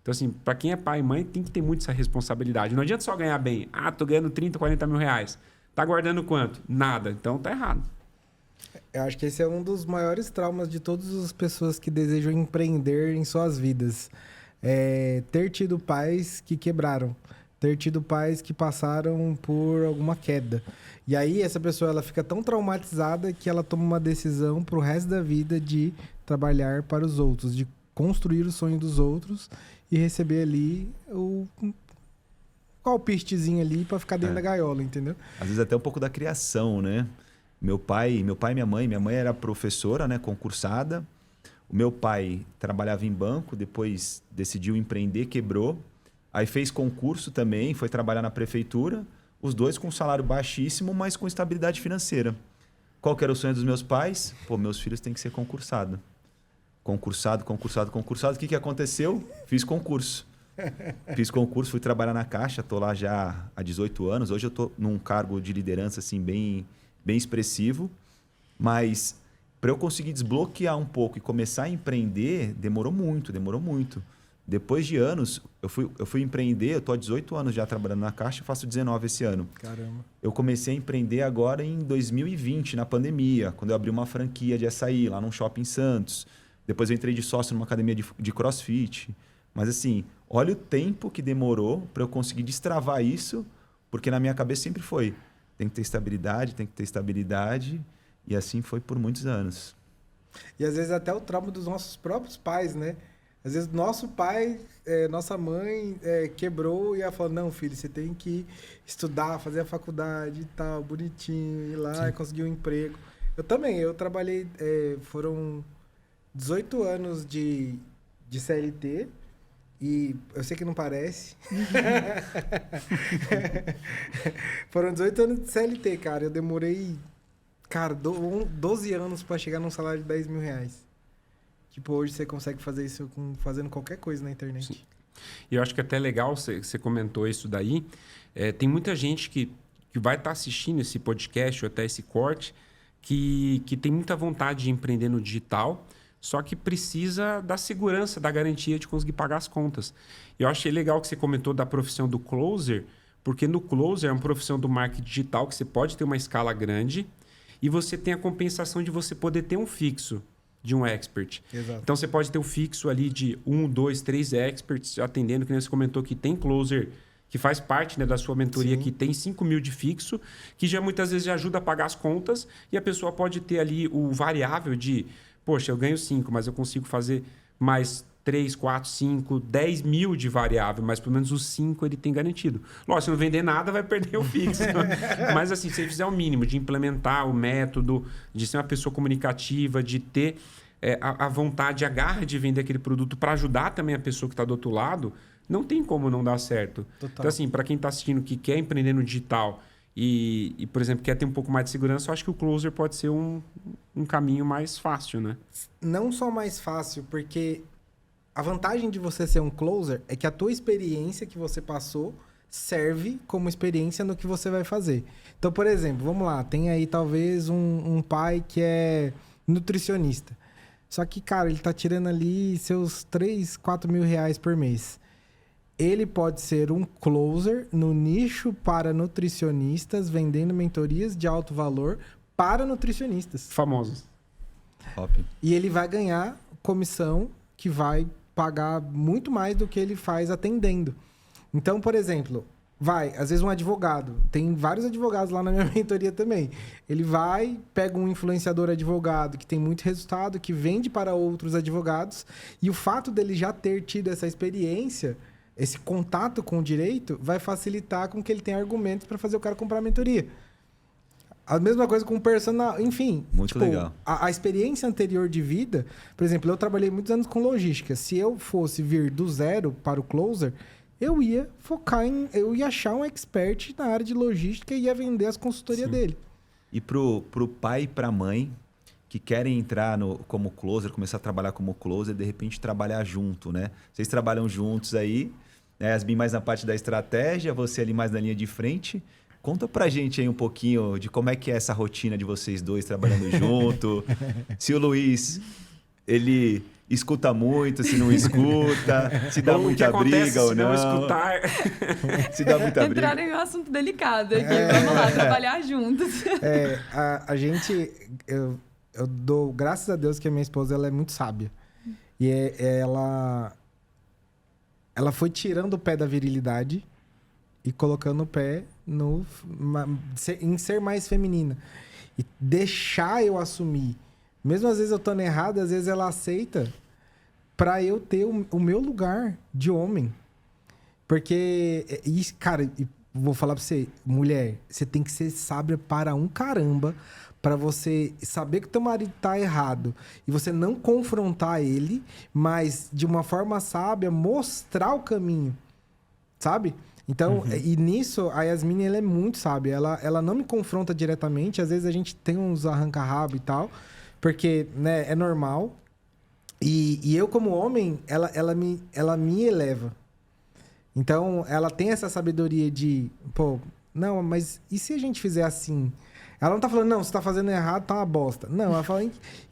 Então, assim, para quem é pai e mãe, tem que ter muito essa responsabilidade. Não adianta só ganhar bem. Ah, tô ganhando 30, 40 mil reais. Tá guardando quanto? Nada. Então, tá errado. Eu acho que esse é um dos maiores traumas de todas as pessoas que desejam empreender em suas vidas. Ter tido pais que quebraram. Ter tido pais que passaram por alguma queda. E aí, essa pessoa ela fica tão traumatizada que ela toma uma decisão pro resto da vida de trabalhar para os outros, de construir o sonho dos outros e receber ali o alpistezinho ali para ficar dentro da gaiola, entendeu? Às vezes até um pouco da criação, né? Meu pai e minha mãe era professora, né, concursada. O meu pai trabalhava em banco, depois decidiu empreender, quebrou. Aí fez concurso também, foi trabalhar na prefeitura. Os dois com um salário baixíssimo, mas com estabilidade financeira. Qual que era o sonho dos meus pais? Pô, meus filhos têm que ser concursado. Concursado. O que aconteceu? Fiz concurso. Fui trabalhar na Caixa, tô lá já há 18 anos. Hoje eu tô num cargo de liderança assim bem expressivo, mas para eu conseguir desbloquear um pouco e começar a empreender, demorou muito. Depois de anos, eu fui empreender, eu tô há 18 anos já trabalhando na Caixa, faço 19 esse ano. Caramba. Eu comecei a empreender agora em 2020, na pandemia, quando eu abri uma franquia de açaí lá num shopping em Santos. Depois eu entrei de sócio numa academia de CrossFit. Mas assim, olha o tempo que demorou para eu conseguir destravar isso, porque na minha cabeça sempre foi, tem que ter estabilidade, e assim foi por muitos anos. E às vezes até o trauma dos nossos próprios pais, né? Às vezes nosso pai, nossa mãe quebrou e ela falou, não, filho, você tem que estudar, fazer a faculdade e tal, bonitinho, ir lá e conseguir um emprego. Eu também, eu trabalhei, foram 18 anos de CLT e eu sei que não parece. Foram 18 anos de CLT, cara. Eu demorei, cara, 12 anos pra chegar num salário de 10 mil reais. Tipo, hoje você consegue fazer isso fazendo qualquer coisa na internet. Sim. E eu acho que é até legal, você comentou isso daí. Tem muita gente que vai estar assistindo esse podcast ou até esse corte que tem muita vontade de empreender no digital, só que precisa da segurança, da garantia de conseguir pagar as contas. Eu achei legal que você comentou da profissão do closer, porque no closer é uma profissão do marketing digital que você pode ter uma escala grande e você tem a compensação de você poder ter um fixo de um expert. Exato. Então, você pode ter um fixo ali de 1, 2, 3 experts atendendo, que nem você comentou que tem closer, que faz parte, né, da sua mentoria, Sim. que tem 5 mil de fixo, que já muitas vezes já ajuda a pagar as contas e a pessoa pode ter ali o variável de, poxa, eu ganho 5, mas eu consigo fazer mais 3, 4, 5, 10 mil de variável, mas pelo menos os 5 ele tem garantido. Lógico, se não vender nada, vai perder o fixo. Mas assim, se ele fizer o mínimo de implementar o método, de ser uma pessoa comunicativa, de ter a vontade, a garra de vender aquele produto para ajudar também a pessoa que está do outro lado, não tem como não dar certo. Total. Então assim, para quem está assistindo que quer empreender no digital e, por exemplo, quer ter um pouco mais de segurança, eu acho que o closer pode ser um caminho mais fácil, né? Não só mais fácil, porque a vantagem de você ser um closer é que a tua experiência que você passou serve como experiência no que você vai fazer. Então, por exemplo, vamos lá, tem aí talvez um pai que é nutricionista. Só que, cara, ele tá tirando ali seus 3, 4 mil reais por mês. Ele pode ser um closer no nicho para nutricionistas, vendendo mentorias de alto valor para nutricionistas. Famosos. Top. E ele vai ganhar comissão que vai pagar muito mais do que ele faz atendendo. Então, por exemplo, às vezes um advogado, tem vários advogados lá na minha mentoria também. Ele pega um influenciador advogado que tem muito resultado, que vende para outros advogados, e o fato dele já ter tido essa experiência, esse contato com o direito, vai facilitar com que ele tenha argumentos para fazer o cara comprar a mentoria. A mesma coisa com o personal, enfim. Muito legal. A experiência anterior de vida, por exemplo, eu trabalhei muitos anos com logística. Se eu fosse vir do zero para o closer, eu ia eu ia achar um expert na área de logística e ia vender as consultorias dele. E pro pai e pra mãe que querem entrar como closer, começar a trabalhar como closer, de repente trabalhar junto, né? Vocês trabalham juntos aí, né? Yasmin mais na parte da estratégia, você ali mais na linha de frente. Conta pra gente aí um pouquinho de como é que é essa rotina de vocês dois trabalhando junto. Se o Luiz, ele escuta muito, se não escuta, se dá muita briga ou não. Escutar. Se dá muita briga. Entraram em um assunto delicado aqui. Vamos lá, trabalhar juntos. A gente... Eu dou graças a Deus que a minha esposa ela é muito sábia. E ela foi tirando o pé da virilidade e colocando o pé em ser mais feminina. E deixar eu assumir. Mesmo às vezes eu estando errado, às vezes ela aceita para eu ter o meu lugar de homem. Porque, cara, vou falar pra você, mulher, você tem que ser sábia para um caramba para você saber que teu marido tá errado e você não confrontar ele, mas de uma forma sábia mostrar o caminho, sabe? Então, e nisso, a Yasmin, ela é muito sábia. Ela não me confronta diretamente. Às vezes a gente tem uns arranca-rabo e tal, porque, né, é normal. E eu, como homem, ela me eleva. Então, ela tem essa sabedoria de, pô, não, mas e se a gente fizer assim? Ela não tá falando, não, você tá fazendo errado, tá uma bosta. Não, ela fala,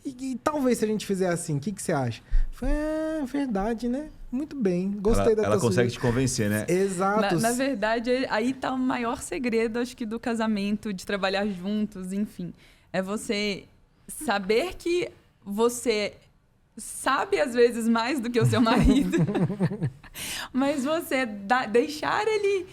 e talvez se a gente fizer assim, o que você acha? É verdade, né? Muito bem, gostei da tua Ela consegue te convencer, né? Exato. Na verdade, aí tá o maior segredo, acho que, do casamento, de trabalhar juntos, enfim. É você saber que você sabe, às vezes, mais do que o seu marido, mas você deixar ele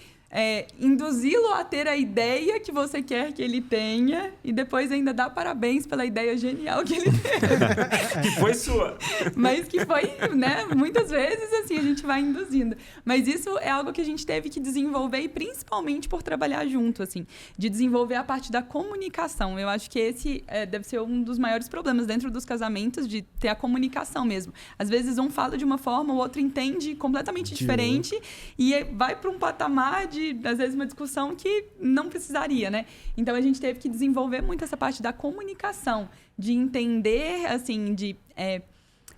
induzi-lo a ter a ideia que você quer que ele tenha e depois ainda dar parabéns pela ideia genial que ele teve. Que foi sua. Mas que foi, né? Muitas vezes, assim, a gente vai induzindo. Mas isso é algo que a gente teve que desenvolver e principalmente por trabalhar junto, assim. De desenvolver a parte da comunicação. Eu acho que esse deve ser um dos maiores problemas dentro dos casamentos, de ter a comunicação mesmo. Às vezes um fala de uma forma, o outro entende completamente diferente e vai para um patamar de, às vezes, uma discussão que não precisaria, né? Então, a gente teve que desenvolver muito essa parte da comunicação, de entender, assim, de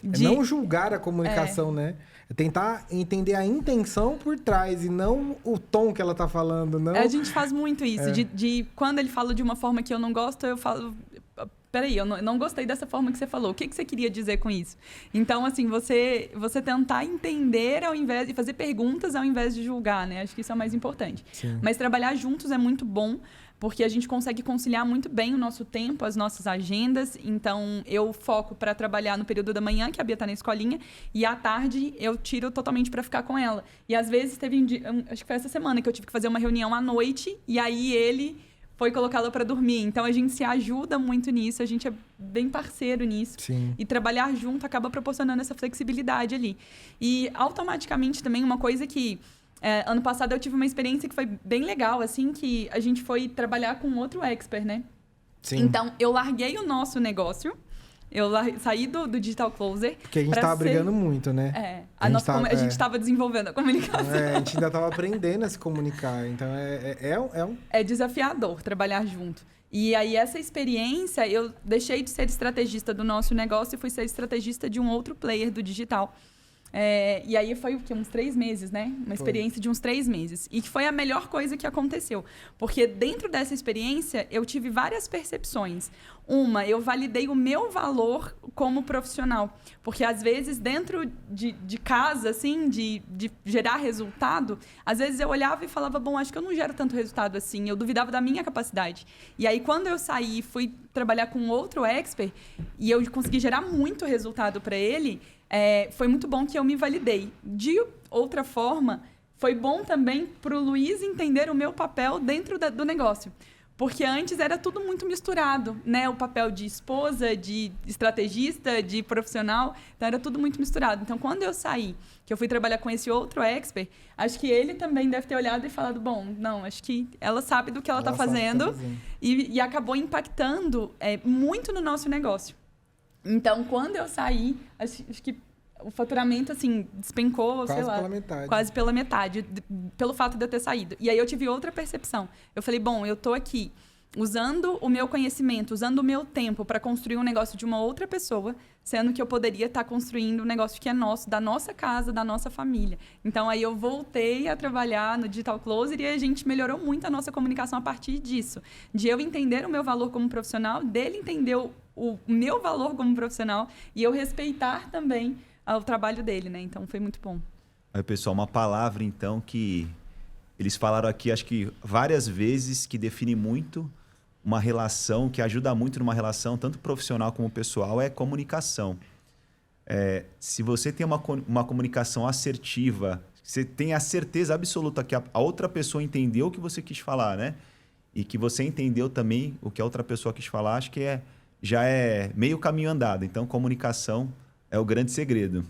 não julgar a comunicação, né? É tentar entender a intenção por trás e não o tom que ela tá falando, não... A gente faz muito isso, de quando ele fala de uma forma que eu não gosto, eu falo... Peraí, eu não gostei dessa forma que você falou. O que você queria dizer com isso? Então, assim, você tentar entender ao invés de fazer perguntas ao invés de julgar, né? Acho que isso é o mais importante. Sim. Mas trabalhar juntos é muito bom, porque a gente consegue conciliar muito bem o nosso tempo, as nossas agendas. Então, eu foco para trabalhar no período da manhã, que a Bia está na escolinha, e à tarde eu tiro totalmente para ficar com ela. E às vezes teve acho que foi essa semana que eu tive que fazer uma reunião à noite, e aí ele foi colocá-la para dormir. Então, a gente se ajuda muito nisso, a gente é bem parceiro nisso. Sim. E trabalhar junto acaba proporcionando essa flexibilidade ali. E, automaticamente, também, uma coisa que... ano passado, eu tive uma experiência que foi bem legal, assim, que a gente foi trabalhar com outro expert, né? Sim. Então, eu larguei o nosso negócio, eu saí do Digital Closer. Porque a gente tava brigando muito, né? A gente estava desenvolvendo a comunicação. A gente ainda tava aprendendo a se comunicar. Então, É desafiador trabalhar junto. E aí, essa experiência, eu deixei de ser estrategista do nosso negócio e fui ser estrategista de um outro player do digital. E aí foi o quê? Uns 3 meses, né? Uma experiência de uns 3 meses. E que foi a melhor coisa que aconteceu. Porque dentro dessa experiência, eu tive várias percepções. Uma, eu validei o meu valor como profissional. Porque, às vezes, dentro de casa, assim, de gerar resultado, às vezes eu olhava e falava, bom, acho que eu não gero tanto resultado assim. Eu duvidava da minha capacidade. E aí, quando eu saí e fui trabalhar com outro expert, e eu consegui gerar muito resultado para ele... foi muito bom que eu me validei. De outra forma, foi bom também para o Luiz entender o meu papel dentro do negócio. Porque antes era tudo muito misturado, né? O papel de esposa, de estrategista, de profissional. Então, era tudo muito misturado. Então, quando eu saí, que eu fui trabalhar com esse outro expert, acho que ele também deve ter olhado e falado, bom, não, acho que ela sabe do que ela está fazendo. E acabou impactando muito no nosso negócio. Então, quando eu saí, acho que o faturamento, assim, despencou, quase sei lá. Pela metade. Quase pela metade, pelo fato de eu ter saído. E aí eu tive outra percepção. Eu falei, bom, eu tô aqui usando o meu conhecimento, usando o meu tempo para construir um negócio de uma outra pessoa, sendo que eu poderia estar construindo um negócio que é nosso, da nossa casa, da nossa família. Então, aí eu voltei a trabalhar no Digital Closer e a gente melhorou muito a nossa comunicação a partir disso. De eu entender o meu valor como profissional, dele entender o meu valor como profissional e eu respeitar também o trabalho dele, né? Então, foi muito bom. Aí, pessoal, uma palavra, então, que eles falaram aqui, acho que várias vezes, que define muito uma relação, que ajuda muito numa relação, tanto profissional como pessoal, é comunicação. Se você tem uma comunicação assertiva, você tem a certeza absoluta que a outra pessoa entendeu o que você quis falar, né? E que você entendeu também o que a outra pessoa quis falar, acho que já é meio caminho andado. Então, comunicação é o grande segredo.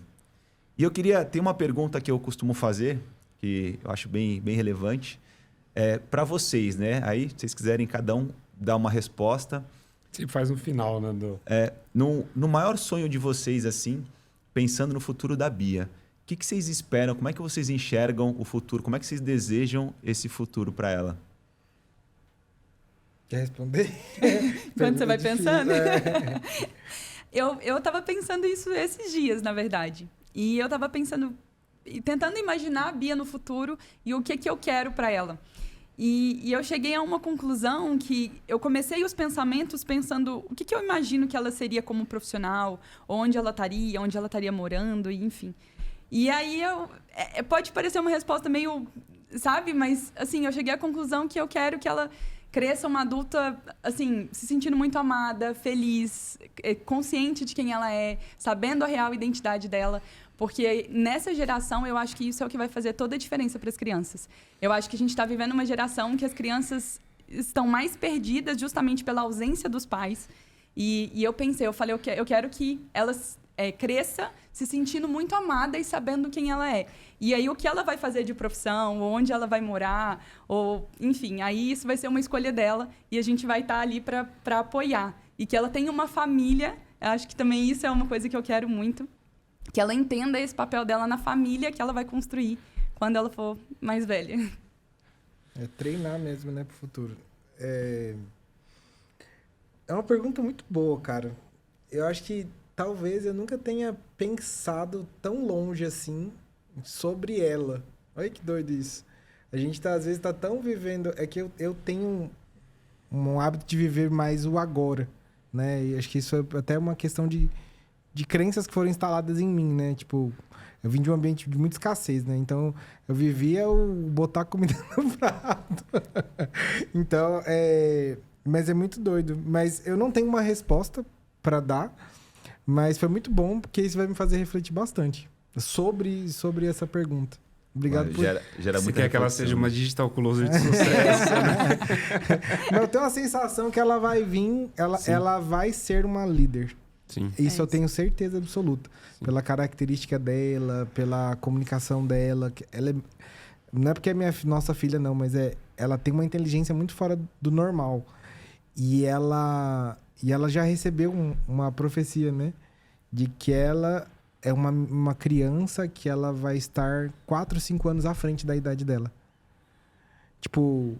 E eu tem uma pergunta que eu costumo fazer, que eu acho bem relevante, para vocês, né? Aí, se vocês quiserem cada um dar uma resposta. Sempre faz no final, né? No maior sonho de vocês, assim, pensando no futuro da Bia, o que vocês esperam? Como é que vocês enxergam o futuro? Como é que vocês desejam esse futuro para ela? Quer responder? Quando você vai pensando? Eu estava pensando isso esses dias, na verdade. E eu estava pensando, tentando imaginar a Bia no futuro e o que eu quero para ela. E eu cheguei a uma conclusão que eu comecei os pensamentos pensando o que eu imagino que ela seria como profissional, onde ela estaria morando, enfim. E aí pode parecer uma resposta meio, sabe? Mas, assim, eu cheguei à conclusão que eu quero que ela cresça uma adulta, assim, se sentindo muito amada, feliz, consciente de quem ela é, sabendo a real identidade dela. Porque nessa geração, eu acho que isso é o que vai fazer toda a diferença para as crianças. Eu acho que a gente está vivendo uma geração que as crianças estão mais perdidas justamente pela ausência dos pais. E eu pensei, eu falei, eu quero que elas cresça se sentindo muito amada e sabendo quem ela é. E aí, o que ela vai fazer de profissão, ou onde ela vai morar, ou enfim, aí isso vai ser uma escolha dela e a gente vai estar ali para apoiar. E que ela tenha uma família, eu acho que também isso é uma coisa que eu quero muito, que ela entenda esse papel dela na família que ela vai construir quando ela for mais velha. É treinar mesmo, né, pro futuro. É uma pergunta muito boa, cara. Eu acho que talvez eu nunca tenha pensado tão longe assim sobre ela. Olha que doido isso. A gente às vezes tá tão vivendo... É que eu tenho um hábito de viver mais o agora, né? E acho que isso é até uma questão de crenças que foram instaladas em mim, né? Tipo, eu vim de um ambiente de muita escassez, né? Então, eu vivia o botar comida no prato. Então, mas é muito doido. Mas eu não tenho uma resposta para dar, mas foi muito bom, porque isso vai me fazer refletir bastante sobre essa pergunta. Obrigado por... Gera Você quer que ela seja uma digital closer de sucesso, né? Não, eu tenho a sensação que ela vai vir, ela vai ser uma líder. Sim. Isso eu tenho certeza absoluta. Sim. Pela característica dela, pela comunicação dela. Ela não é porque é nossa filha, não, mas ela tem uma inteligência muito fora do normal. E ela já recebeu uma profecia, né? De que ela é uma criança que ela vai estar 4, 5 anos à frente da idade dela. Tipo...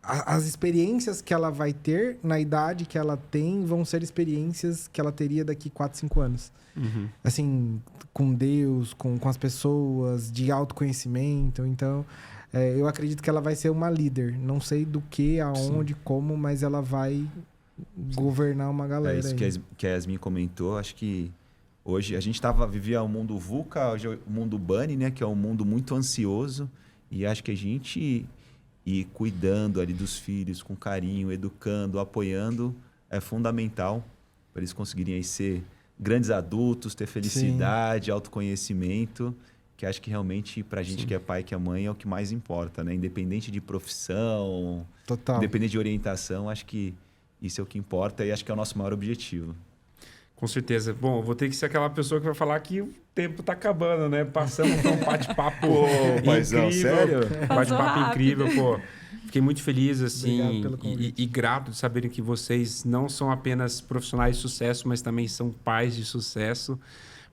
As experiências que ela vai ter na idade que ela tem vão ser experiências que ela teria daqui 4, 5 anos. Uhum. Assim, com Deus, com as pessoas, de autoconhecimento. Então, eu acredito que ela vai ser uma líder. Não sei do que, aonde, como, mas ela vai governar uma galera. É isso que a Yasmin comentou. Acho que hoje a gente vivia o mundo VUCA, hoje é o mundo Bunny, né? Que é um mundo muito ansioso. E acho que a gente... E cuidando ali dos filhos com carinho, educando, apoiando, é fundamental para eles conseguirem aí ser grandes adultos, ter felicidade, Sim. autoconhecimento, que acho que realmente para a gente que é pai, que é mãe, é o que mais importa, né? Independente de profissão, Total. Independente de orientação, acho que isso é o que importa e acho que é o nosso maior objetivo. Com certeza. Bom, eu vou ter que ser aquela pessoa que vai falar que o tempo tá acabando, né? Passamos por um bate-papo incrível. Sério? Bate-papo incrível, pô. Fiquei muito feliz, assim, e grato de saberem que vocês não são apenas profissionais de sucesso, mas também são pais de sucesso.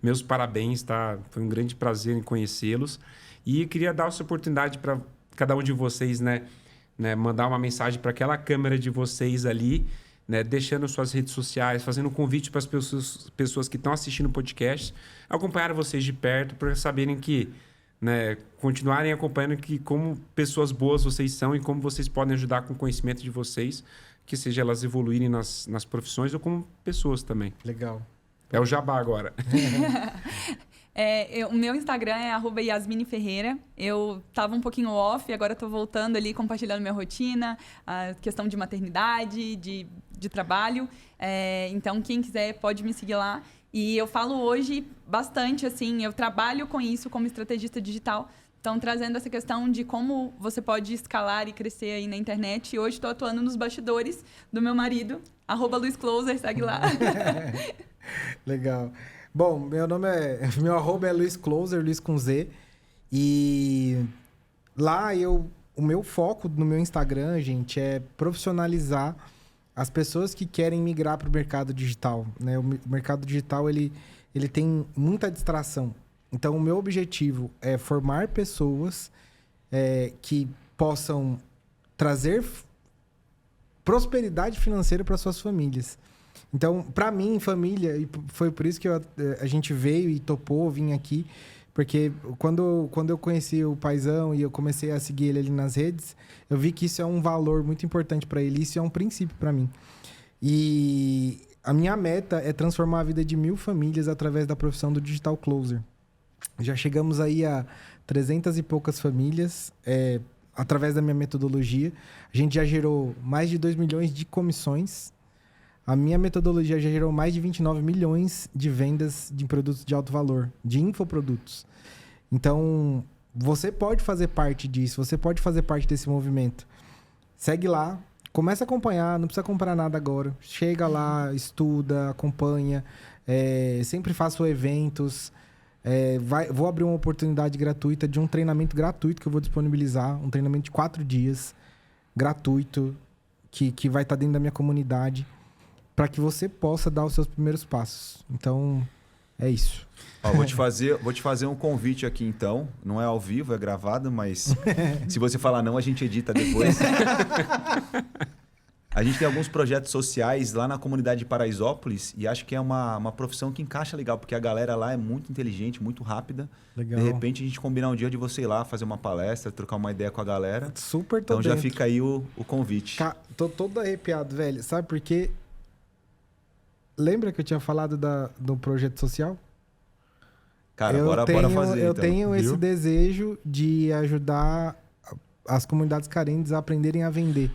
Meus parabéns, tá? Foi um grande prazer em conhecê-los. E queria dar essa oportunidade para cada um de vocês, né? Mandar uma mensagem para aquela câmera de vocês ali, né, deixando suas redes sociais, fazendo um convite para as pessoas que estão assistindo o podcast, acompanhar vocês de perto para saberem que, né, continuarem acompanhando que como pessoas boas vocês são e como vocês podem ajudar com o conhecimento de vocês, que seja elas evoluírem nas profissões ou como pessoas também. Legal. É o jabá agora. O meu Instagram é @YasmineFerreira. Eu estava um pouquinho off, agora estou voltando ali, compartilhando minha rotina, a questão de maternidade, de trabalho. Então, quem quiser pode me seguir lá. E eu falo hoje bastante, assim, eu trabalho com isso como estrategista digital. Então, trazendo essa questão de como você pode escalar e crescer aí na internet. E hoje estou atuando nos bastidores do meu marido, @LuizCloser, segue lá. Legal. Bom, meu arroba é LuizCloser, Luiz com Z. E lá o meu foco no meu Instagram, gente, é profissionalizar as pessoas que querem migrar para o mercado digital, né? O mercado digital, ele tem muita distração. Então, o meu objetivo é formar pessoas que possam trazer prosperidade financeira para suas famílias. Então, para mim, família, e foi por isso que a gente veio e topou vir aqui, porque quando eu conheci o Paizão e eu comecei a seguir ele ali nas redes, eu vi que isso é um valor muito importante para ele, isso é um princípio para mim. E a minha meta é transformar a vida de 1000 famílias através da profissão do Digital Closer. Já chegamos aí a 300 e poucas famílias. através da minha metodologia. A gente já gerou mais de 2 milhões de comissões. A minha metodologia já gerou mais de 29 milhões de vendas de produtos de alto valor, de infoprodutos. Então, você pode fazer parte disso, você pode fazer parte desse movimento. Segue lá, começa a acompanhar, não precisa comprar nada agora. Chega lá, estuda, acompanha. Sempre faço eventos. Vou abrir uma oportunidade gratuita de um treinamento gratuito que eu vou disponibilizar. Um treinamento de 4 dias, gratuito, que vai estar dentro da minha comunidade, para que você possa dar os seus primeiros passos. Então, é isso. Ó, vou te fazer um convite aqui, então. Não é ao vivo, é gravado, mas se você falar não, a gente edita depois. A gente tem alguns projetos sociais lá na comunidade de Paraisópolis e acho que é uma profissão que encaixa legal, porque a galera lá é muito inteligente, muito rápida. Legal. De repente, a gente combinar um dia de você ir lá fazer uma palestra, trocar uma ideia com a galera. Super tô Então já dentro. fica aí o convite. Tô todo arrepiado, velho. Sabe por quê? Lembra que eu tinha falado do projeto social? Cara, bora fazer. Eu então. tenho esse Viu? desejo de ajudar as comunidades carentes a aprenderem a vender,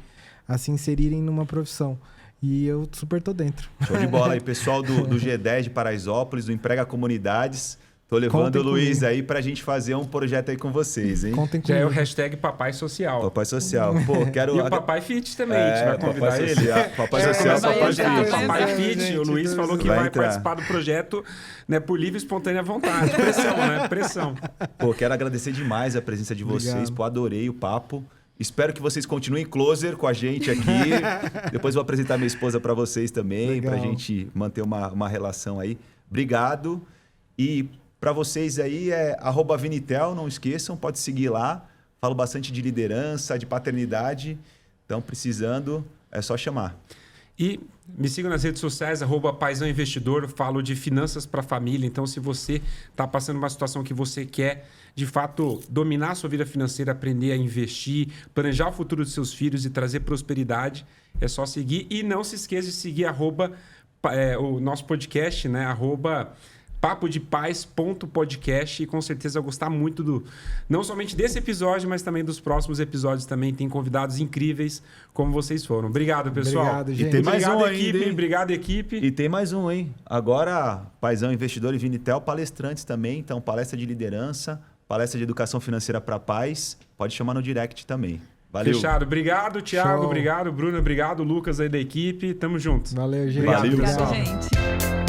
a se inserirem numa profissão. E eu super tô dentro. Show de bola aí, pessoal do G10 de Paraisópolis, do Emprega Comunidades. Tô levando Contem o Luiz comigo. aí pra gente fazer um projeto aí com vocês, hein? Contem Já é o comigo. hashtag Papai Social. Papai Social. Pô, quero... E o Papai Fit também, a gente vai convidar Papai ele. Social, Papai É, Social, vai Papai entrar, Fit. vai Papai entrar. Fit, Gente, o Luiz falou que vai vai entrar. participar do projeto, né, por livre e espontânea vontade. Pressão, né? Pressão. Pô, quero agradecer demais a presença de vocês. Obrigado. Pô, adorei o papo. Espero que vocês continuem closer com a gente aqui. Depois vou apresentar minha esposa para vocês também, Legal. pra gente manter uma relação aí. Obrigado. E para vocês aí é @Vinitel, não esqueçam, pode seguir lá. Falo bastante de liderança, de paternidade. Então, precisando, é só chamar. E me sigam nas redes sociais, @Paizão Investidor. Falo de finanças para a família. Então, se você está passando uma situação que você quer, de fato, dominar a sua vida financeira, aprender a investir, planejar o futuro dos seus filhos e trazer prosperidade, é só seguir. E não se esqueça de seguir o nosso podcast, né? papodepaz.podcast, e com certeza eu gostar muito não somente desse episódio, mas também dos próximos episódios também. Tem convidados incríveis como vocês foram. Obrigado, pessoal. Obrigado, gente. E tem mais Obrigado, um ainda, equipe. hein? Obrigado, equipe. E tem mais um, hein? Agora, Paizão Investidor e Vinitel, palestrantes também. Então, palestra de liderança, palestra de educação financeira para pais. Pode chamar no direct também. Valeu. Fechado. Obrigado, Thiago. Show. Obrigado, Bruno. Obrigado, Lucas aí da equipe. Tamo junto. Valeu, gente. Obrigado, Valeu, Obrigada, pessoal. gente.